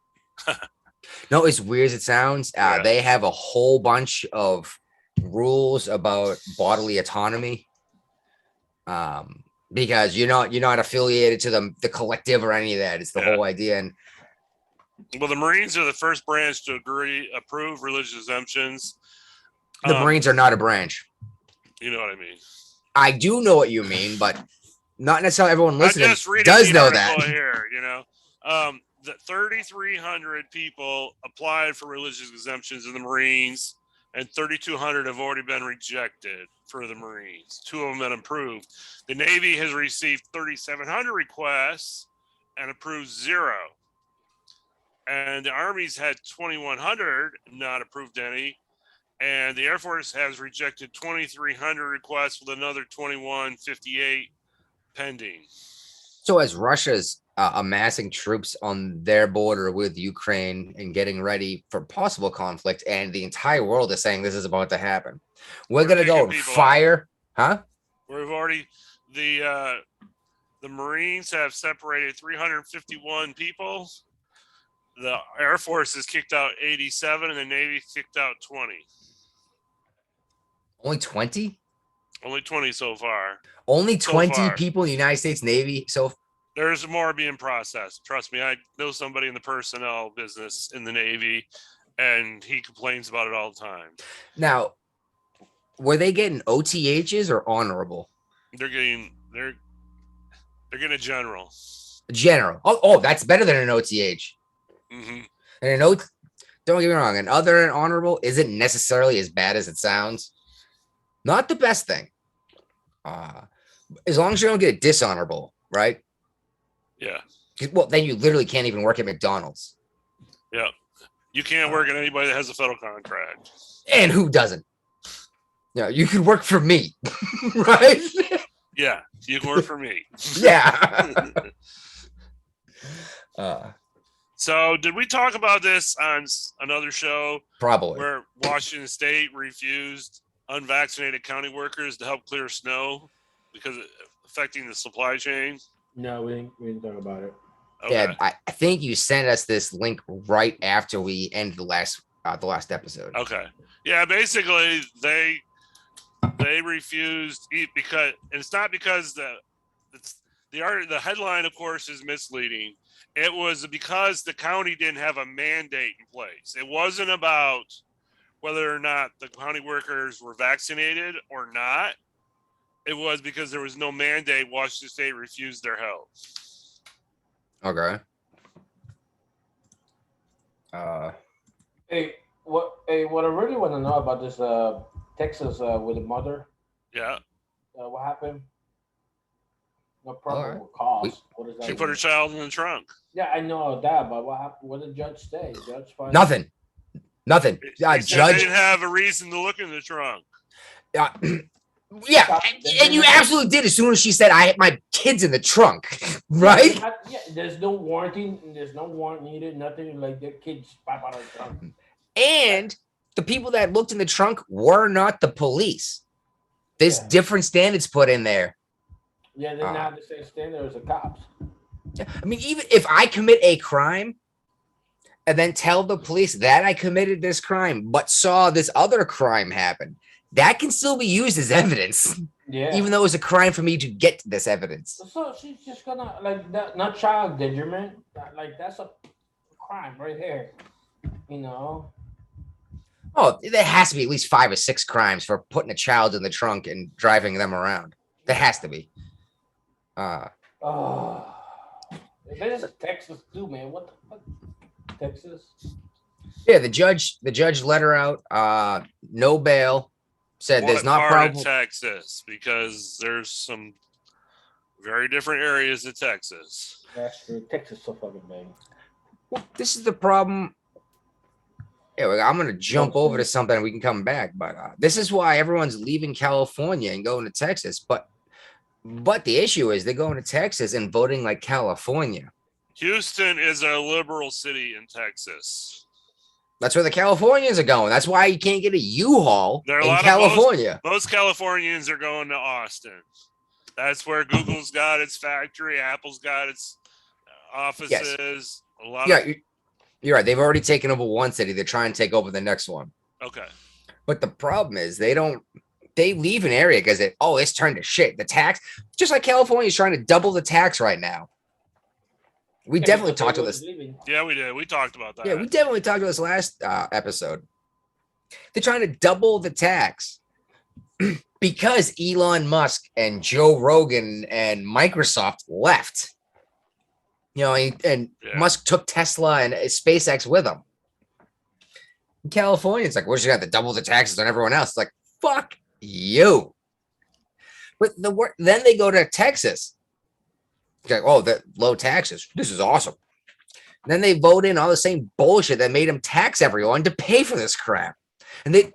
No, as weird as it sounds, Yeah. they have a whole bunch of rules about bodily autonomy. Because you're not affiliated to the collective or any of that. It's the whole idea. And well, the Marines are the first branch to approve religious exemptions. the Marines are not a branch. You know what I mean? I do know what you mean, but not necessarily everyone listening reading does the know article that. Here, that 3,300 people applied for religious exemptions in the Marines, and 3,200 have already been rejected for the Marines. 2 of them have been approved. The Navy has received 3,700 requests and approved 0. And the Army's had 2,100, not approved any. And the Air Force has rejected 2,300 requests with another 2,158 pending. So as Russia's amassing troops on their border with Ukraine and getting ready for possible conflict, and the entire world is saying this is about to happen, we're gonna go and fire, huh? We've already the Marines have separated 351 people. The Air Force has kicked out 87, and the Navy kicked out 20. Only 20? Only 20 so far. Only 20 people in the United States Navy. So there's more being processed. Trust me, I know somebody in the personnel business in the Navy, and he complains about it all the time. Now, were they getting OTHs or honorable? They're getting a general. General. Oh, that's better than an OTH. Mm-hmm. And don't get me wrong, an other than honorable isn't necessarily as bad as it sounds. Not the best thing. As long as you don't get a dishonorable, right? Yeah. Well, then you literally can't even work at McDonald's. Yeah. You can't work at anybody that has a federal contract. And who doesn't? No, you could work for me, right? Yeah, you can work for me. Yeah. So did we talk about this on another show? Probably. Where Washington State refused unvaccinated county workers to help clear snow because it affecting the supply chain? No, we didn't talk about it. Okay. Yeah, I think you sent us this link right after we ended the last episode. Okay. Yeah, basically they refused because, and it's not because the headline, of course, is misleading. It was because the county didn't have a mandate in place. It wasn't about whether or not the county workers were vaccinated or not. It was because there was no mandate. Washington State refused their help. Okay. Hey, what I really want to know about this Texas with the mother. Yeah. What happened? No problem Right. with cause. What is that? She put her child in the trunk. Yeah, I know that, but what happened? What did the judge say? Judge find Nothing. He said Judge. they didn't have a reason to look in the trunk. Yeah, and you absolutely did as soon as she said, "I had my kids in the trunk," right? Yeah, there's no warranty. There's no warrant needed. Nothing like their kids pop out of the trunk. And the people that looked in the trunk were not the police. There's different standards put in there. Yeah, they're not the same standard as the cops. I mean, even if I commit a crime and then tell the police that I committed this crime, but saw this other crime happen, that can still be used as evidence, Yeah. even though it was a crime for me to get this evidence. So she's just gonna like that, not child endangerment. Like that's a crime right there. You know. Oh, there has to be at least 5 or 6 crimes for putting a child in the trunk and driving them around. There has to be. Oh, this is Texas too, man. What the fuck? Texas. Yeah, the judge let her out. No bail. Said there's What not part of probable. Texas? Because there's some very different areas of Texas. That's true. Texas so fucking big. Well, this is the problem. Yeah, I'm gonna jump over to something and we can come back. But this is why everyone's leaving California and going to Texas. But the issue is they're going to Texas and voting like California. Houston is a liberal city in Texas. That's where the Californians are going. That's why you can't get a U-Haul There are a in lot of California. Most Californians are going to Austin. That's where Google's got its factory. Apple's got its offices. Yes. A lot. Yeah, you're right. They've already taken over one city. They're trying to take over the next one. Okay. But the problem is they leave an area because it's turned to shit. The tax, just like California is trying to double the tax right now. We definitely talked about this. Yeah, we did. We talked about that. Yeah, we definitely talked about this last episode. They're trying to double the tax because Elon Musk and Joe Rogan and Microsoft left. You know, and Musk took Tesla and SpaceX with him. In California, it's like, we're just going to have to double the taxes on everyone else. It's like, fuck you. But then they go to Texas. It's like, oh, the low taxes. This is awesome. And then they vote in all the same bullshit that made them tax everyone to pay for this crap. And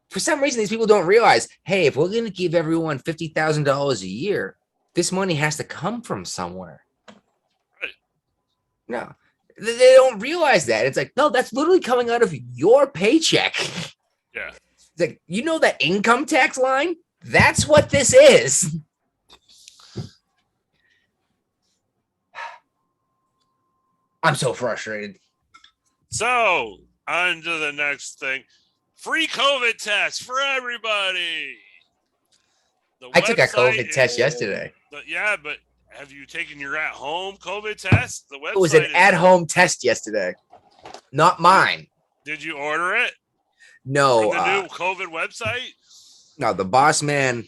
for some reason, these people don't realize, hey, if we're going to give everyone $50,000 a year, this money has to come from somewhere. No, they don't realize that. It's like, no, that's literally coming out of your paycheck. Yeah. It's like, you know, that income tax line? That's what this is. I'm so frustrated. So, on to the next thing. Free COVID test for everybody. I took a COVID test yesterday. Yeah, but have you taken your at-home COVID test? The website It was an at-home test yesterday. Not mine. Did you order it? No. From the new COVID website? No, the boss man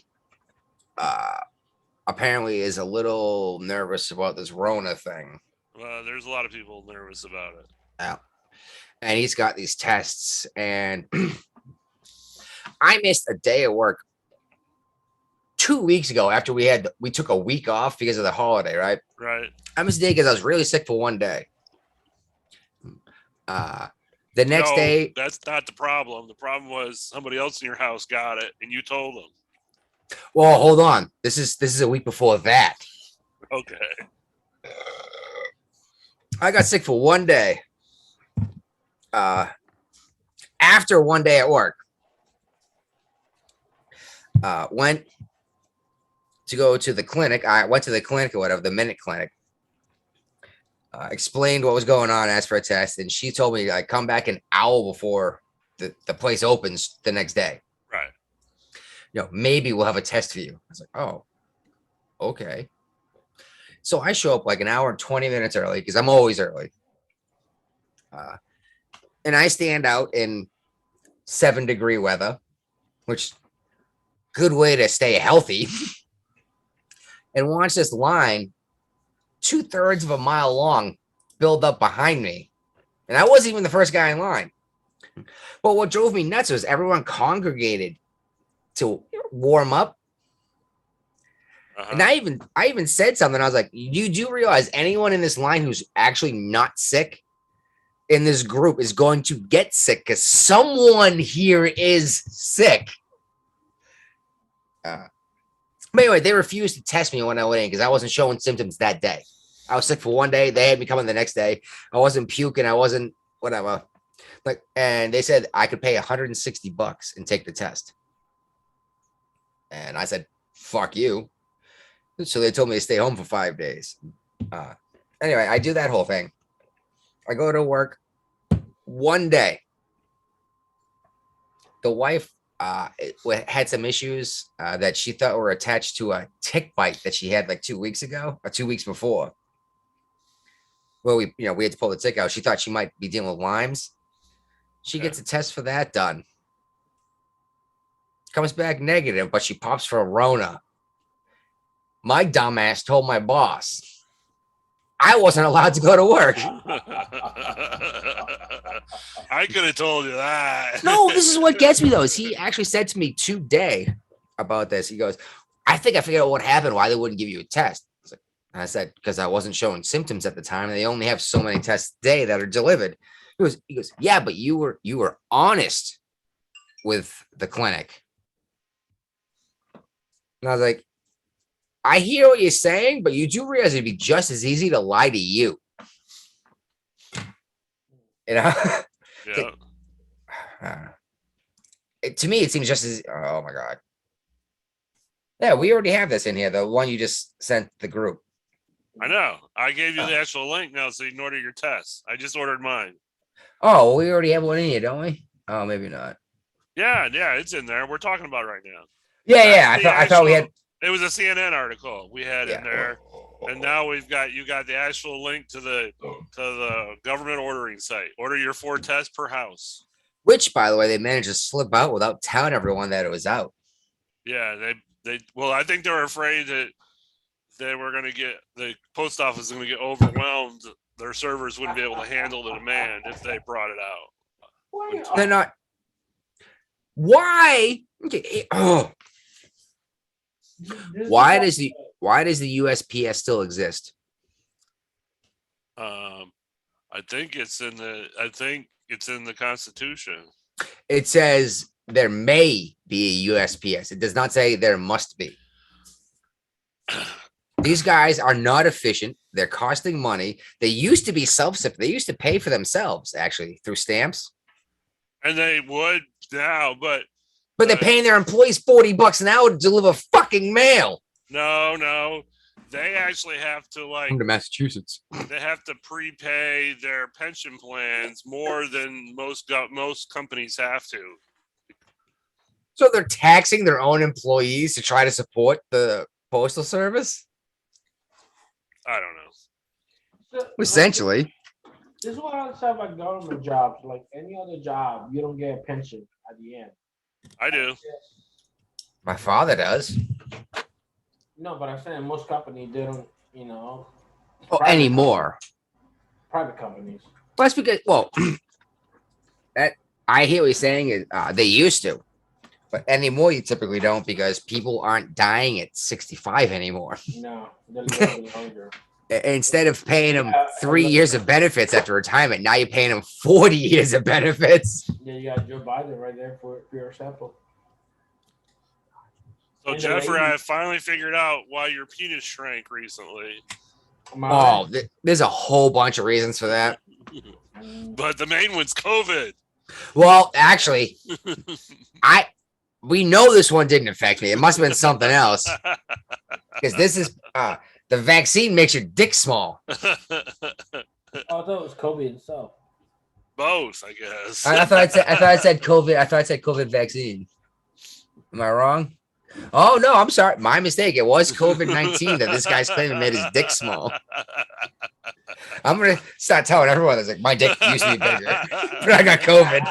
apparently is a little nervous about this Rona thing. Well, there's a lot of people nervous about it. Yeah. And he's got these tests, and I missed a day of work 2 weeks ago after we took a week off because of the holiday, right? Right. I missed a day because I was really sick for one day. The next day, that's not the problem. The problem was somebody else in your house got it, and you told them. well, hold on. This is a week before that. Okay. I got sick for one day. After one day at work, went to go to the clinic. I went to the clinic or whatever, the Minute Clinic. Explained what was going on, asked for a test, and she told me I come back an hour before the place opens the next day. Right. You know, maybe we'll have a test for you. I was like, oh, okay. So I show up like an hour and 20 minutes early because I'm always early. And I stand out in 7-degree weather, which good way to stay healthy. And watch this line 2/3 of a mile long build up behind me. And I wasn't even the first guy in line. But what drove me nuts was everyone congregated to warm up. And I even said something. I was like, you do realize anyone in this line who's actually not sick in this group is going to get sick because someone here is sick. But anyway, they refused to test me when I went in because I wasn't showing symptoms that day. I was sick for one day. They had me coming the next day. I wasn't puking. I wasn't whatever. And they said I could pay $160 and take the test. And I said, fuck you. So they told me to stay home for 5 days. Anyway, I do that whole thing. I go to work. one day, the wife had some issues that she thought were attached to a tick bite that she had like 2 weeks ago or 2 weeks before. Well, we had to pull the tick out. She thought she might be dealing with Lyme's. She gets a test for that done. Comes back negative, but she pops for a Rona. My dumbass told my boss I wasn't allowed to go to work. I could have told you that. No, this is what gets me though. Is he actually said to me today about this? He goes, I think I figured out what happened, why they wouldn't give you a test. And I said, because I wasn't showing symptoms at the time, and they only have so many tests a day that are delivered. He goes, yeah, but you were honest with the clinic. And I was like, I hear what you're saying, but you do realize it'd be just as easy to lie to you. You know? Yeah. To me, it seems just as, oh my God. Yeah, we already have this in here, the one you just sent the group. I know. I gave you the actual link now so you can order your test. I just ordered mine. Oh, well, we already have one in here, don't we? Oh, maybe not. Yeah, it's in there. We're talking about it right now. Yeah. I thought we had. It was a CNN article we had in there, and now you got the actual link to the government ordering site. Order your 4 tests per house. Which, by the way, they managed to slip out without telling everyone that it was out. Yeah, they well, I think they were afraid that they were going to get the post office was going to get overwhelmed. Their servers wouldn't be able to handle the demand if they brought it out. They're not. Why? Okay. Oh. Why does the USPS still exist? I think it's in the Constitution. It says there may be a USPS. It does not say there must be. These guys are not efficient. They're costing money. They used to be self-sufficient. They used to pay for themselves actually through stamps. And they would now, but they're paying their employees $40 an hour to deliver fucking mail. No. They actually have to Come to Massachusetts. They have to prepay their pension plans more than most companies have to. So they're taxing their own employees to try to support the postal service? I don't know. So, Essentially. This is what I understand about government jobs. Like any other job, you don't get a pension at the end. I do. My father does. No, but I'm saying most companies, they don't, Oh, private anymore. Private companies. Well, that's because, that I hear what you're saying is they used to, but anymore you typically don't because people aren't dying at 65 anymore. No, they're living longer. Instead of paying them 3 years of benefits after retirement, now you're paying them 40 years of benefits. Yeah, you got Joe Biden right there for your example. So Jeffrey, I finally figured out why your penis shrank recently. Oh, there's a whole bunch of reasons for that. But the main one's COVID. Well, actually, we know this one didn't affect me. It must have been something else. Because this is the vaccine makes your dick small. I thought it was COVID itself. Both, I guess. I thought I said COVID. I thought I said COVID vaccine. Am I wrong? Oh no, I'm sorry. My mistake. It was COVID-19 that this guy's claiming made his dick small. I'm gonna start telling everyone that's like my dick used to be bigger, but I got COVID.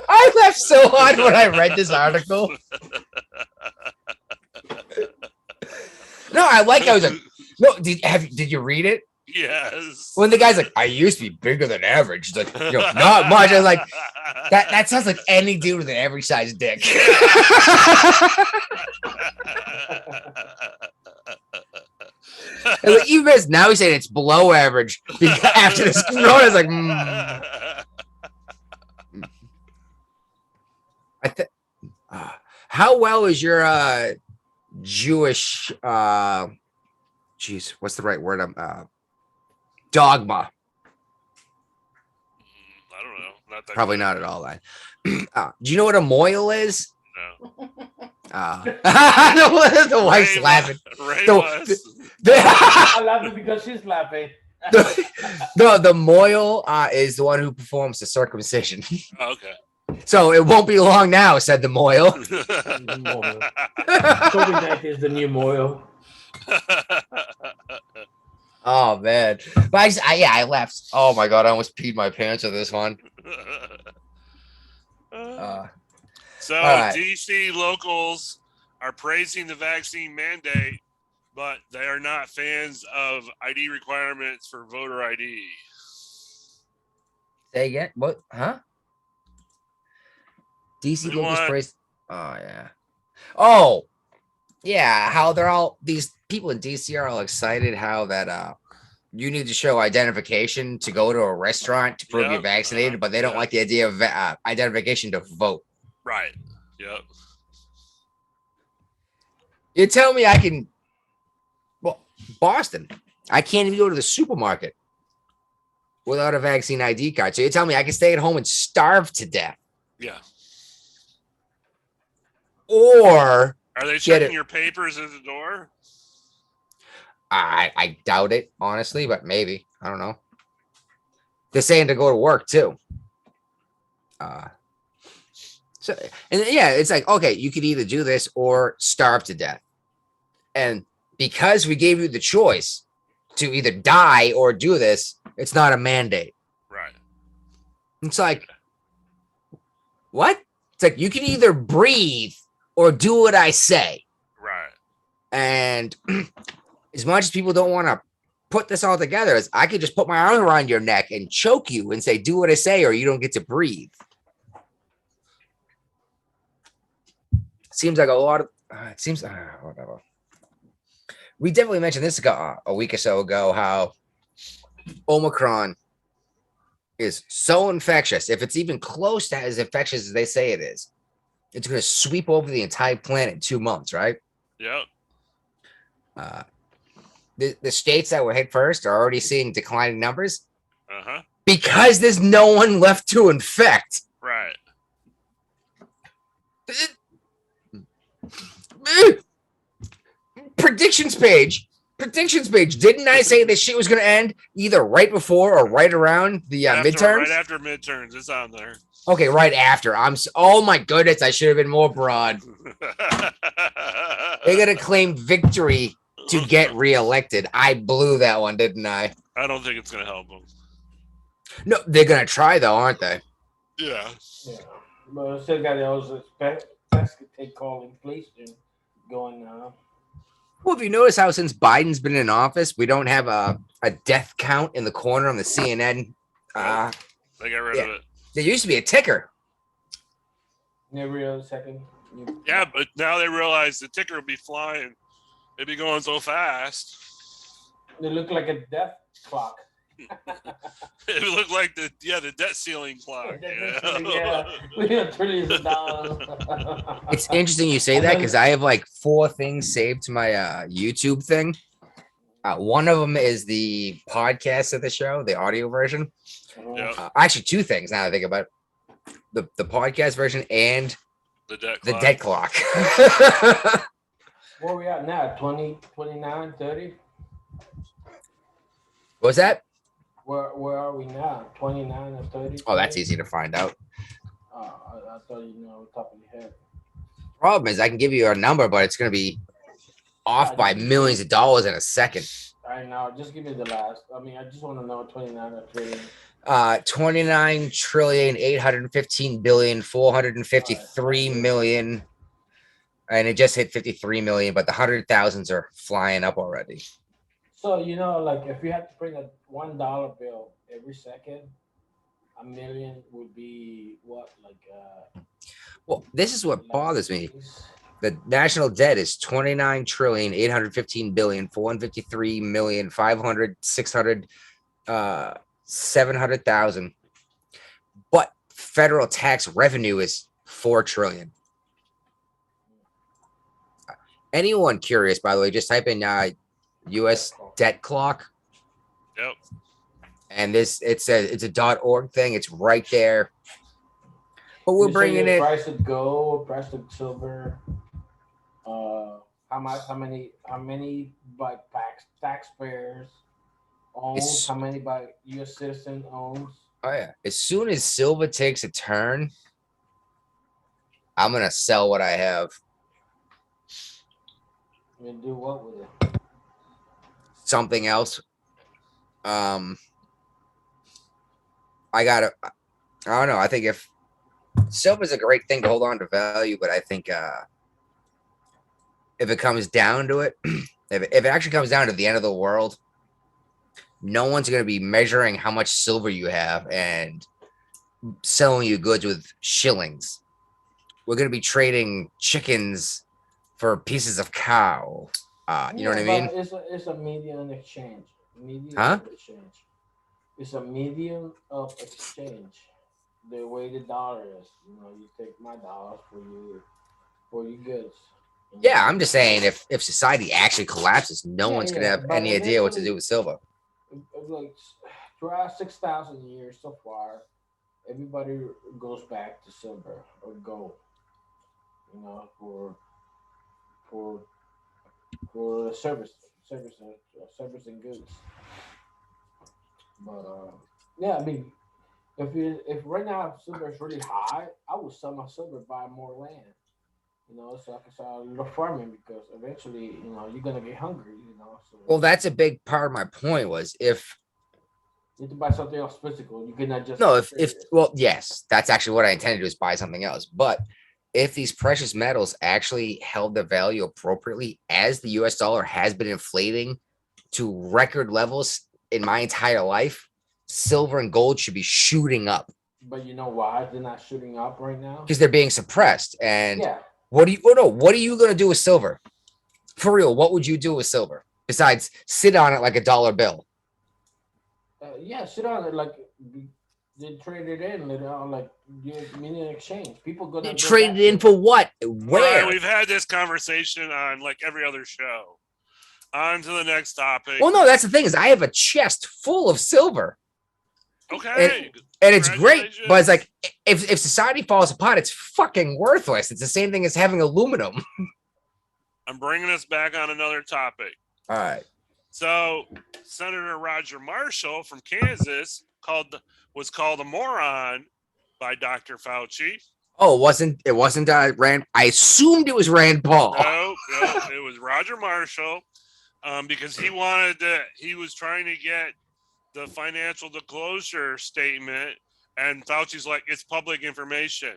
I laughed so hard when I read this article. No, I like. I was like, no. Did you read it? Yes. When the guy's like, I used to be bigger than average. He's like, not much. I was like, that sounds like any dude with an average sized dick. Like, even as now he's saying it's below average after this corona. I was like, how well is your Jewish what's the right word? Dogma. I don't know. Not that Probably good. not at all. Then. Do you know what a moil is? No. The wife's Ray laughing. Ray The- was. I'm laughing because she's laughing. The Moyle is the one who performs the circumcision. Oh, okay. So it won't be long now, said the Moyle. COVID-19 is the new Moyle. Oh man, but I left. Oh my god, I almost peed my pants with this one. So right. DC locals are praising the vaccine mandate, but they are not fans of ID requirements for voter ID. Say again? What? Huh? DC They locals want- praise. Oh yeah. Oh yeah. How they're all these people in DC are all excited. How that you need to show identification to go to a restaurant to prove Yep, you're vaccinated, but they don't yeah. like the idea of identification to vote. Right. Yep. You tell me I can. Well, Boston, I can't even go to the supermarket without a vaccine ID card. So you tell me I can stay at home and starve to death, Yeah. or Are they Get checking it. your papers at the door? I doubt it, honestly, but maybe. I don't know. They're saying to go to work too. So and yeah, it's like, okay, you could either do this or starve to death. And because we gave you the choice to either die or do this, it's not a mandate. Right. It's like, what? It's like you can either breathe or do what I say. Right. And as much as people don't want to put this all together, as I could just put my arm around your neck and choke you and say, do what I say, or you don't get to breathe. Seems like a lot of it seems whatever. We definitely mentioned this a week or so ago, how Omicron is so infectious. If it's even close to as infectious as they say it is, it's going to sweep over the entire planet in 2 months, right? Yep. The states that were hit first are already seeing declining numbers Uh-huh. because there's no one left to infect. Right. Predictions page. Didn't I say this shit was going to end either right before or right around the midterms? Right after midterms, it's on there. Okay, right after. Oh my goodness, I should have been more broad. They're going to claim victory to get reelected. I blew that one, didn't I? I don't think it's going to help them. No, they're going to try though, aren't they? Yeah. Yeah. But still got those take call inflation going now. Well, have you noticed how since Biden's been in office, we don't have a death count in the corner on the CNN? They got rid of it. There used to be a ticker. Every other second. Yeah, but now they realize the ticker will be flying. It'd be going so fast. They look like a death clock. It would look like the debt ceiling clock. Yeah, we got trillions of dollars. It's interesting you say that because I have like 4 things saved to my YouTube thing. One of them is the podcast of the show, the audio version. Yep. Actually, 2 things now that I think about it. The podcast version and The debt the clock. dead clock. Where are we at now? 20, 29, 30? What's that? Where are we now? 29 or 30? Oh, that's easy to find out. I thought you know top of your head. Problem is, I can give you a number, but it's going to be off by millions of dollars in a second. I know. Just give me the last. I mean, I just want to know 29 or 30. 29,815,453,000,000, and it just hit 53 million, but the 100,000s are flying up already. So, you know, like if you had to print a $1 bill every second, a million would be what? Like, Well, this is what bothers me. The national debt is 29,815,453,500,600,700,000. But federal tax revenue is 4 trillion. Anyone curious, by the way, just type in US debt clock. Yep. And it's a .org thing. It's right there. But we're bringing it. Price of gold, price of silver, how many by taxpayers owns, It's how many by U.S. citizen owns. oh yeah. As soon as silver takes a turn, I'm gonna sell what I have. And do what with it? Something else. I gotta. I don't know. I think if silver's a great thing to hold on to value, but I think if it comes down to it, if it actually comes down to the end of the world, no one's going to be measuring how much silver you have and selling you goods with shillings. We're going to be trading chickens for pieces of cow. You know what I mean? But it's a medium exchange. Medium Huh? of exchange. It's a medium of exchange. The way the dollar is, you take my dollars for your goods. Yeah, I'm just saying if society actually collapses, no one's going to have But any idea what to do eventually, with silver. like throughout 6,000 years so far, everybody goes back to silver or gold. For for for service and goods. But yeah, I mean, if right now silver is really high, I would sell my silver, buy more land. So I can start a little farming because eventually, you're gonna get hungry. So Well, that's a big part of my point was if you have to buy something else physical. You cannot just no, if trade it. well, yes, that's actually what I intended to do is buy something else. But if these precious metals actually held their value appropriately, as the US dollar has been inflating to record levels in my entire life, silver and gold should be shooting up But you know why they're not shooting up right now? because they're being suppressed. And Yeah, what are you gonna do with silver? For real, what would you do with silver besides sit on it like a dollar bill? yeah. Sit on it like they trade it in later on, like mini exchange. People gonna go Trade back it in to it. for what? Brian, Where? we've had this conversation on like every other show. On to the next topic. Well, no, that's the thing is I have a chest full of silver. Okay. And it's great, but it's Congratulations. like if society falls apart, it's fucking worthless. It's the same thing as having aluminum. I'm bringing us back on another topic. All right. So, Senator Roger Marshall from Kansas was called a moron by Dr. Fauci. Oh, it wasn't Rand. I assumed it was Rand Paul. No, it was Roger Marshall, because he was trying to get the financial disclosure statement, and Fauci's like, it's public information.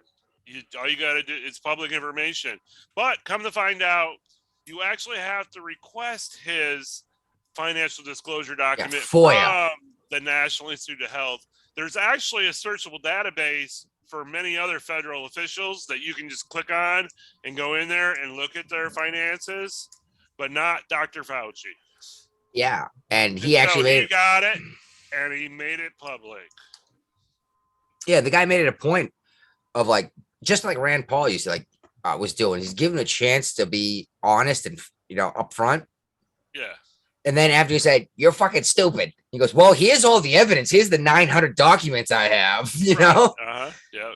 All you got to do, it's public information. But come to find out, you actually have to request his financial disclosure document FOIA. from the National Institute of Health. There's actually a searchable database for many other federal officials that you can just click on and go in there and look at their finances, but not Dr. Fauci. Yeah, and he And actually so made he got it, and he made it public. Yeah, the guy made it a point of like just like Rand Paul used to was doing. He's given a chance to be honest and upfront. Yeah. And then after he said, "You're fucking stupid," he goes, "Well, here's all the evidence. Here's the 900 documents I have." Yeah.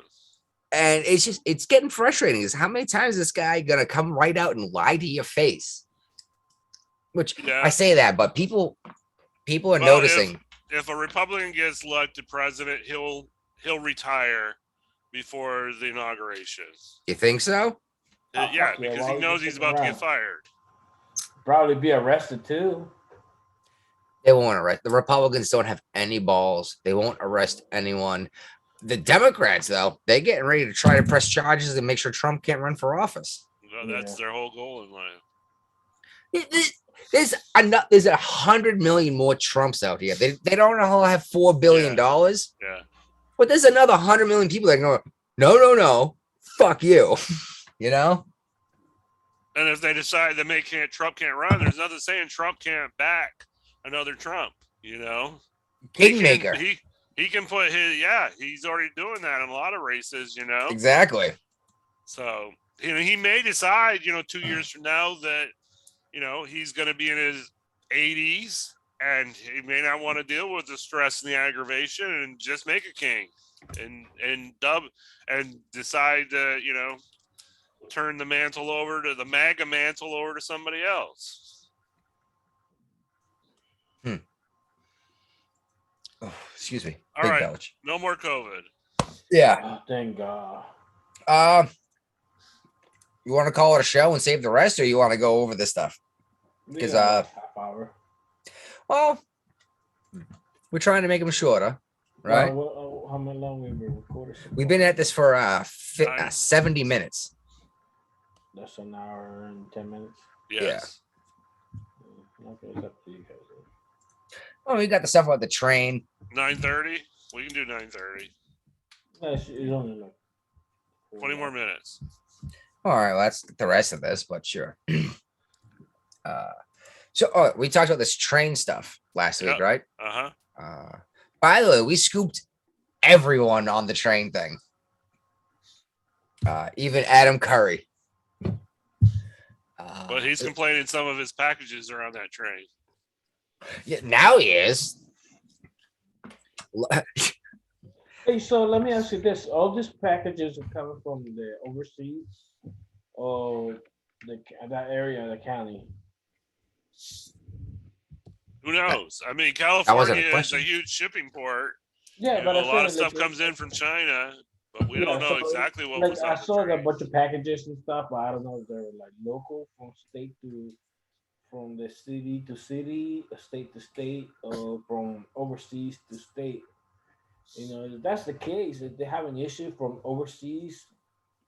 And it's getting frustrating. Is how many times is this guy gonna come right out and lie to your face? Which Yeah. I say that, but people are noticing. If a Republican gets elected president, he'll retire before the inauguration. You think so? Yeah, because he knows he's about to get fired. Probably be arrested too. They won't arrest. The Republicans don't have any balls. They won't arrest anyone. The Democrats, though, they're getting ready to try to press charges and make sure Trump can't run for office. Well, that's their whole goal in life. There's 100 million more Trumps out here. They don't all have $4 billion. Yeah. But there's another 100 million people that go, no, fuck you. And if they decide that Trump can't run, there's nothing saying Trump can't back another Trump. Kingmaker. He can put he's already doing that in a lot of races. Exactly. So he may decide 2 years from now that he's going to be in his 80s and he may not want to deal with the stress and the aggravation and just make a king and decide to turn the mantle over to the MAGA mantle over to somebody else. Oh, excuse me. All Big right. belch. No more COVID. Yeah. Oh, thank God. You want to call it a show and save the rest, or you want to go over this stuff? We 'Cause, got a half hour. Well, we're trying to make them shorter, right? How long we been recording? So We've far? been at this for 70 minutes. That's an hour and 10 minutes. Yes. Okay, it's up to you guys. Oh, we got the stuff about the train. 9:30. We can do 9:30. It's only like 20 more minutes. All right, well, that's the rest of this, but sure. So we talked about this train stuff last week, Yep. right? Uh-huh. By the way, we scooped everyone on the train thing. Even Adam Curry. But he's complaining some of his packages are on that train. Yeah, now he is. Hey, so let me ask you this: all these packages are coming from the overseas, or that area of the county? Who knows? I mean, wasn't a California is a question. huge shipping port. Yeah, And but a I lot of said, stuff like, comes in from China, but we Yeah, don't know so, exactly what like was I on the saw a train. bunch of packages and stuff, but I don't know if they're like local from state to from the city to city, state to state, or from overseas to state. You know, if that's the case, if they have an issue from overseas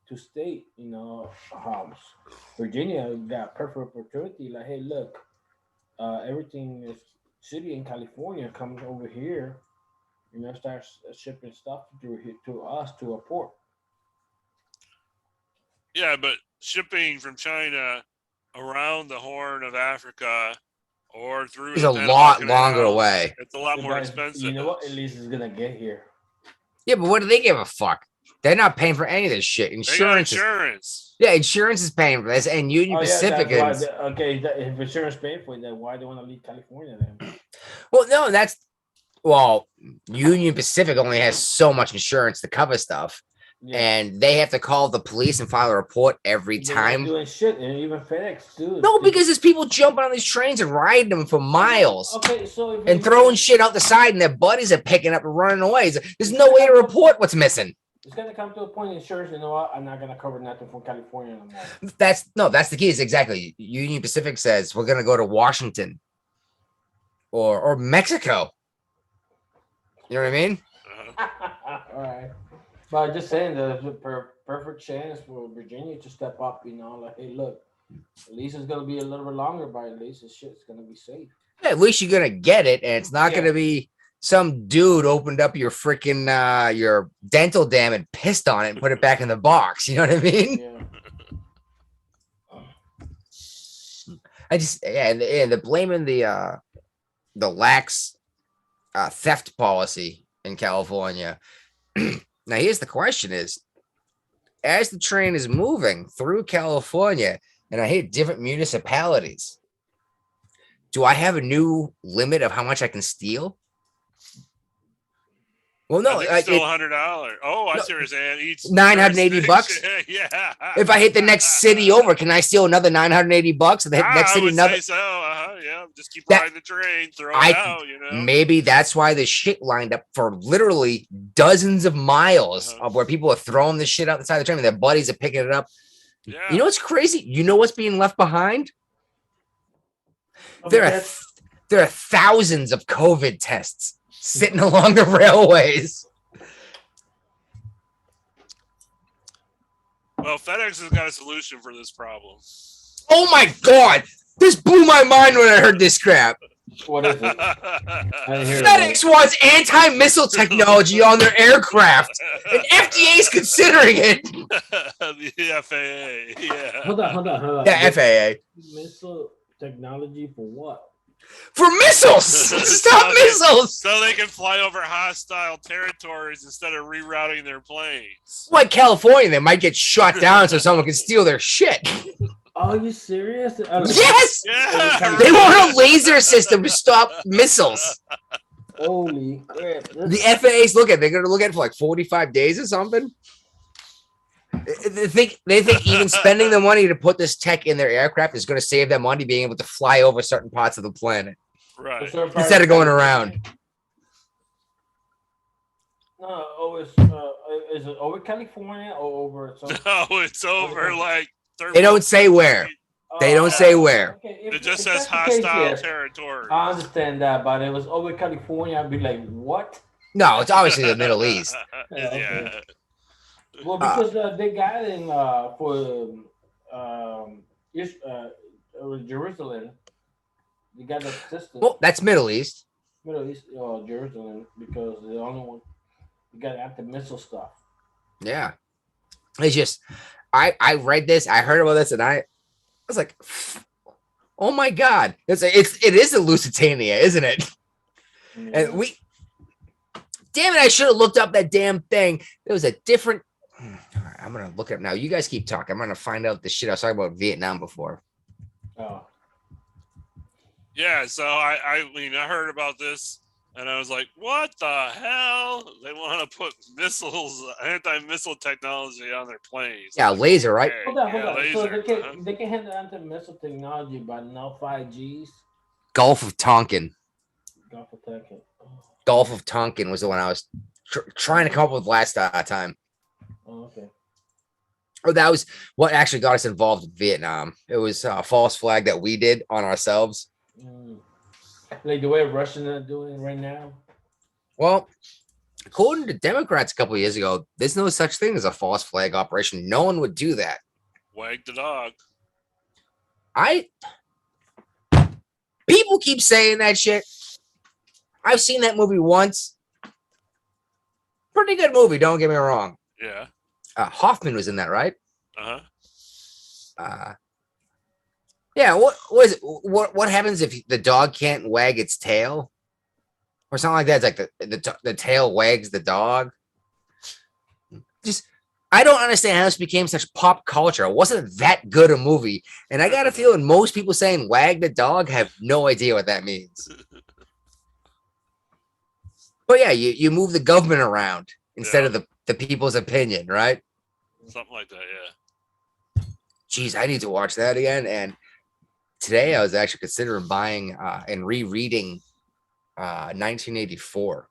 to state, you know, Virginia got perfect opportunity. Like, hey, look, everything is city in California comes over here. You know, starts shipping stuff to us to a port. Yeah, but shipping from China around the Horn of Africa or through It's the a Panama lot Canal, longer away. It's a lot more But expensive. You know what? At least it's gonna get here. Yeah, but what do they give a fuck? They're not paying for any of this shit. They got Insurance is, insurance. yeah, insurance is paying for this, and Union Pacific that's why is. if insurance paying for it, then why they want to leave California then? Well, no, well, Union Pacific only has so much insurance to cover stuff, Yeah. and they have to call the police and file a report every They're not time. doing shit, and even FedEx too. No, because there's people jumping on these trains and riding them for miles Okay, so if and you- throwing shit out the side, and their buddies are picking up and running away. There's no way to report what's missing. It's gonna come to a point. Insurance, you know what? I'm not gonna cover nothing from California anymore. That's the key. Is exactly Union Pacific says we're gonna go to Washington or Mexico. You know what I mean? Uh-huh. All right, but I'm just saying that there's a perfect chance for Virginia to step up. You know, like, hey, look, at least it's gonna be a little bit longer, but at least this shit's gonna be safe. Yeah, at least you're gonna get it, and it's not Yeah. gonna be some dude opened up your freaking your dental dam and pissed on it and put it back in the box. You know what I mean? Yeah. And the blaming the lax theft policy in California. Now, here's the question: is as the train is moving through California, and I hit different municipalities, do I have a new limit of how much I can steal? Well, no, I think it's still $100. Oh, I see what you're saying. Each $980 bucks. Yeah. If I hit the next city over, can I steal another $980? And the next I city would another. say so. Yeah, just keep That- riding the train, throw it I- out. You know. Maybe that's why the shit lined up for literally dozens of miles of where people are throwing this shit out the side of the train and their buddies are picking it up. Yeah. You know what's crazy? You know what's being left behind? Okay, There are thousands of COVID tests sitting along the railways. Well, FedEx has got a solution for this problem. Oh my God. This blew my mind when I heard this crap. what is it? I didn't hear FedEx wants anti-missile technology on their aircraft, and FDA's considering it. The FAA. Yeah. Hold on. Yeah, FAA. Missile technology for what? For missiles! Stop missiles! So they can fly over hostile territories instead of rerouting their planes. Like California, they might get shot down so someone can steal their shit. Are you serious? Yes! Yeah. They want a laser system to stop missiles. Holy crap. The FAA's they're going to look at it for like 45 days or something. They think even spending the money to put this tech in their aircraft is going to save them money being able to fly over certain parts of the planet Right. instead of going around. No, is it over California or over? No, it's over like. They don't say where. They don't say where. Okay, It just says that's the case, hostile yes. territory. I understand that, but it was over California. I'd be like, what? No, it's obviously the Middle East. Yeah. Well, because they got in for Jerusalem. They got that system. Well, that's Middle East. Middle East, Jerusalem, because the only one you got anti-missile stuff. Yeah. It's just, I read this, I heard about this, and I was like, oh my God. It is a Lusitania, isn't it? Yeah. And damn it, I should have looked up that damn thing. There was a different, all right, I'm going to look it up now. You guys keep talking. I'm going to find out the shit I was talking about Vietnam before. Oh. Yeah, so I heard about this and I was like, what the hell? They want to put anti-missile technology on their planes. Yeah, laser, right? Okay, Hold on. yeah, So laser. they can handle anti-missile technology, but no 5Gs. Gulf of Tonkin. Gulf of Tonkin. Gulf of Tonkin was the one I was trying to come up with last time. Oh, okay. Or that was what actually got us involved in Vietnam. It was a false flag that we did on ourselves. Like the way Russians are doing right now. Well, according to Democrats a couple of years ago, there's no such thing as a false flag operation. No one would do that. Wag the dog. People keep saying that shit. I've seen that movie once. Pretty good movie, don't get me wrong. Yeah. Hoffman was in that, right? Uh-huh. Yeah, what happens if the dog can't wag its tail? Or something like that. It's like the tail wags the dog. I don't understand how this became such pop culture. It wasn't that good a movie. And I got a feeling most people saying wag the dog have no idea what that means. But yeah, you move the government around instead of the people's opinion, right? Something like that, yeah. Jeez, I need to watch that again. And today I was actually considering buying and rereading 1984.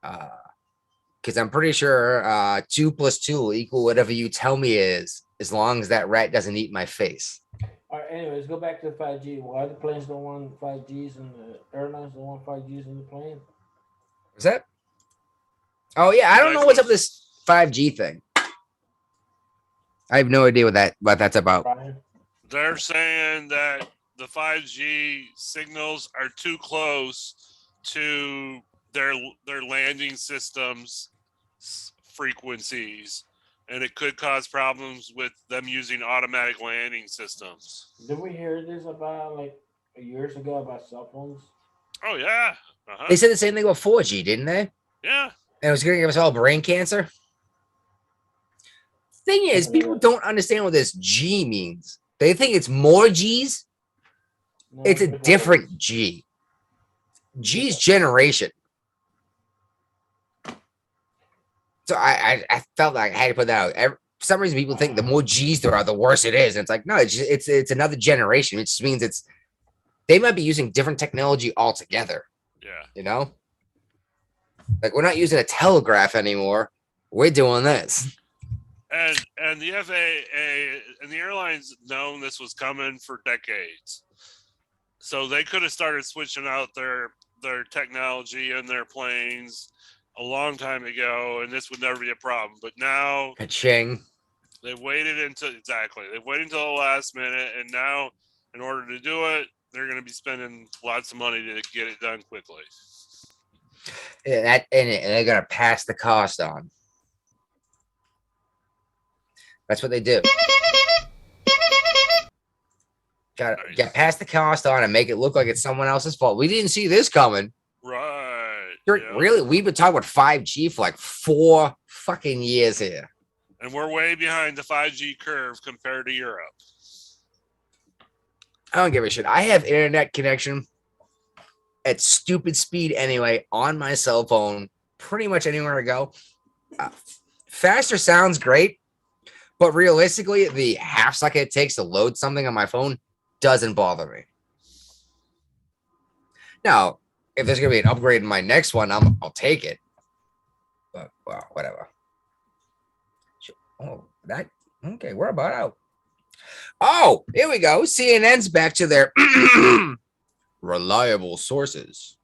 Because I'm pretty sure 2 + 2 will equal whatever you tell me is, as long as that rat doesn't eat my face. All right, anyways, go back to the 5G. Why the planes don't want 5Gs and the airlines don't want 5Gs in the plane? What's that? Oh yeah, I don't know what's up with this 5G thing. I have no idea what that's about. Brian? They're saying that the 5G signals are too close to their landing systems frequencies, and it could cause problems with them using automatic landing systems. Did we hear this about like years ago about cell phones? Oh yeah. Uh-huh. They said the same thing about 4G, didn't they? Yeah. And it was going to give us all brain cancer. Thing is, people don't understand what this G means. They think it's more G's. No, It's a different G. G's generation. So I felt like I had to put that out. For some reason, people think the more G's there are, the worse it is. And it's like, no, it's another generation. It just means they might be using different technology altogether. Yeah. You know? Like, we're not using a telegraph anymore. We're doing this. And the FAA and the airlines known this was coming for decades. So they could have started switching out their technology and their planes a long time ago, and this would never be a problem. But now Ka-ching. they've waited until the last minute, and now in order to do it, they're going to be spending lots of money to get it done quickly. And they're gonna pass the cost on. That's what they do. Got to get past the cost on and make it look like it's someone else's fault. We didn't see this coming. Right. Really, we've been talking about 5G for like 4 fucking years here. And we're way behind the 5G curve compared to Europe. I don't give a shit. I have internet connection at stupid speed anyway on my cell phone, pretty much anywhere I go. faster sounds great, but realistically, the half second it takes to load something on my phone doesn't bother me. Now, if there's gonna be an upgrade in my next one, I'll take it. But well, whatever. Oh, that okay. We're about out. Oh, here we go. CNN's back to their reliable sources.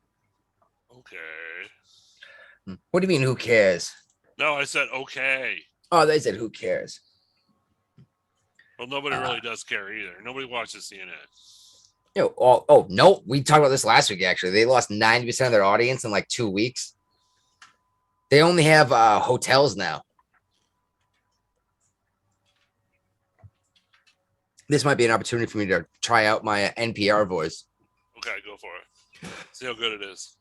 Okay. What do you mean? Who cares? No, I said okay. Oh, they said who cares? Well, nobody really does care either. Nobody watches CNN. Oh no, we talked about this last week. Actually, they lost 90% of their audience in like 2 weeks. They only have hotels now. This might be an opportunity for me to try out my NPR voice. Okay, go for it. See how good it is.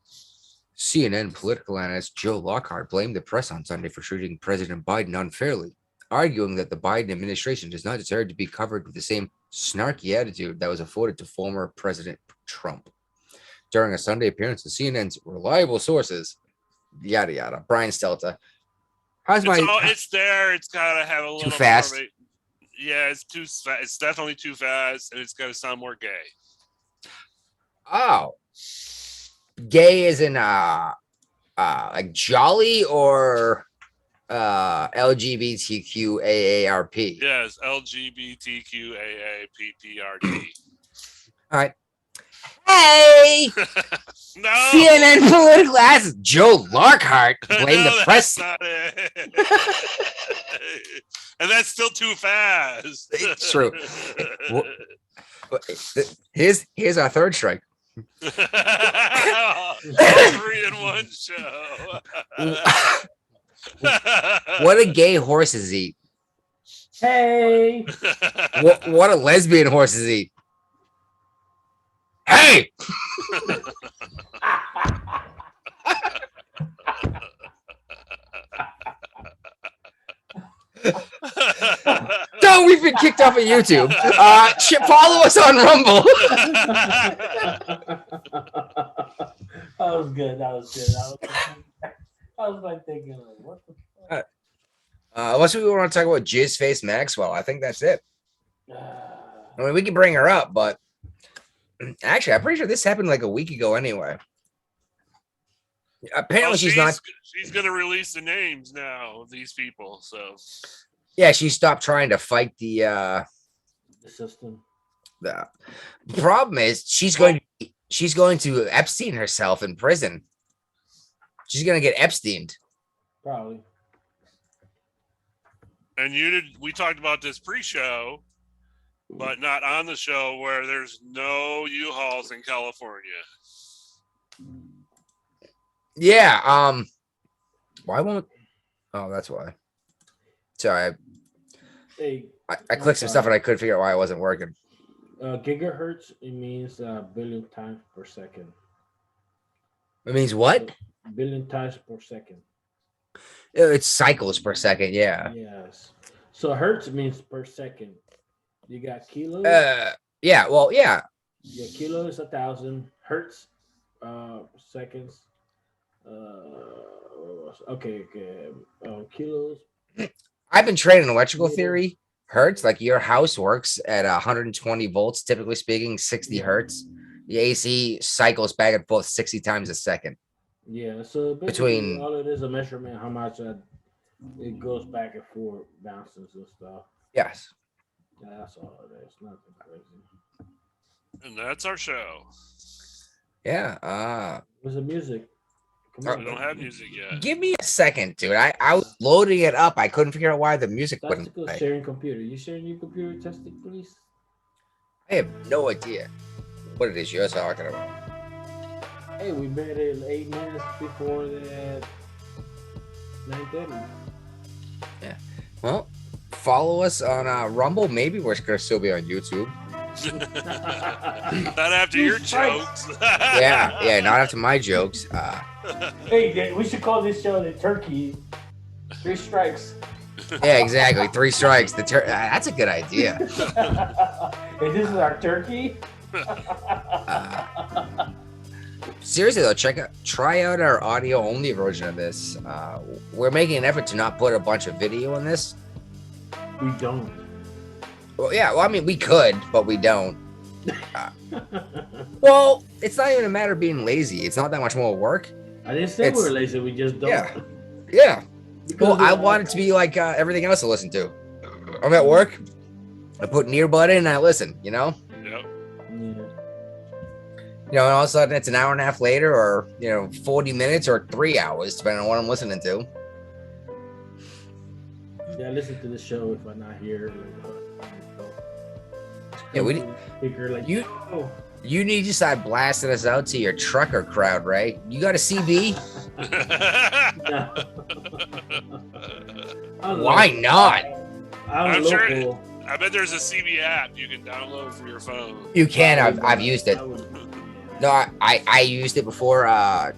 CNN political analyst Joe Lockhart blamed the press on Sunday for treating President Biden unfairly, arguing that the Biden administration does not deserve to be covered with the same snarky attitude that was afforded to former President Trump. During a Sunday appearance to CNN's reliable sources, yada yada. Brian Stelter. It's there. It's gotta have a little fast? more. Yeah, it's too fast. It's definitely too fast, and it's gotta sound more gay. Oh, gay is in like jolly or LGBTQAARP. Yes, LGBTQAAPPRD. All right. Hey, No, CNN political ass Joe Lockhart blamed No, the press. That's not it. And that's still too fast. It's true. Here's our third strike. 3 in 1 show. What do gay horses eat? Hey. What do lesbian horses eat? Hey! No, we've been kicked off of YouTube. Follow us on Rumble. That was good. I was like thinking, like, what the fuck? Unless we want to talk about Jizz Face Maxwell, I think that's it. I mean, we can bring her up, but actually, I'm pretty sure this happened like a week ago anyway. Apparently, Well, she's not. She's going to release the names now of these people. So, Yeah, she stopped trying to fight the system. The problem is she's going to Epstein herself in prison. She's going to get Epsteined. Probably. and we talked about this pre-show, but not on the show, where there's no U-Hauls in California. Yeah. Why won't? Oh, that's why. Sorry. I clicked some stuff and I couldn't figure out why it wasn't working. Gigahertz, it means billion times per second. It means what? Billion times per second. It's cycles per second. Yeah. Yes. So hertz means per second. You got kilos. Yeah. Well, yeah. Yeah, kilo is 1,000 hertz. Seconds. Okay. Kilos. I've been training electrical theory. Hertz, like your house works at 120 volts, typically speaking, 60 hertz. The AC cycles back and forth 60 times a second. Yeah, so between all it is a measurement how much it goes back and forth, bounces and stuff. Yes. Yeah, that's all it is. Nothing crazy. And that's our show. Yeah. Where's the music? We don't have music yet. Give me a second, dude. I was loading it up. I couldn't figure out why the music wouldn't Testicle play. sharing computer. You sharing your computer testing, please? I have no idea what it is you're talking about. Hey, we made it 8 minutes before the 9:30. Yeah. Well, follow us on Rumble. Maybe we're gonna still be on YouTube. Not after your jokes. Yeah. Not after my jokes. Hey, we should call this show the Turkey 3 Strikes. Yeah, exactly. 3 strikes. That's a good idea. And this is our turkey. See seriously though, try out our audio only version of this. We're making an effort to not put a bunch of video in this. We don't. Well, yeah, well, I mean, we could, but we don't. Well, it's not even a matter of being lazy. It's not that much more work. I didn't say we It's- were lazy. We just don't. Yeah. Yeah. Because Well, we I don't want it to be like everything else to listen to. I'm at work. I put an earbud in and I listen, you know? Yep. Yeah. And all of a sudden it's an hour and a half later or, 40 minutes or 3 hours, depending on what I'm listening to. Yeah, I listen to the show if I'm not here. Yeah, we Speaker like you- oh. You need to start blasting us out to your trucker crowd, right? You got a CB? No. I'm Why local. not? I'm I'm sure- local. I bet there's a CB app you can download for your phone. You can. I've used it. I would- No, I used it before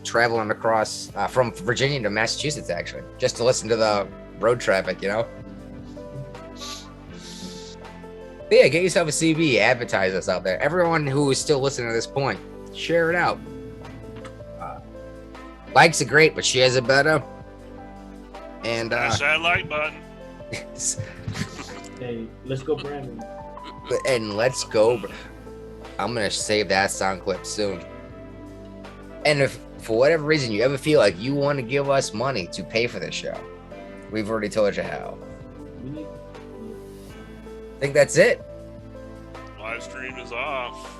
traveling across from Virginia to Massachusetts, actually, just to listen to the road traffic, But yeah, get yourself a CB, advertise us out there. Everyone who is still listening to this point, share it out. Likes are great, but shares are better. And Smash that like button. Hey, let's go, Brandon. and let's go. I'm gonna save that sound clip soon. And if for whatever reason you ever feel like you want to give us money to pay for this show, we've already told you how. We need. I think that's it. Live stream is off.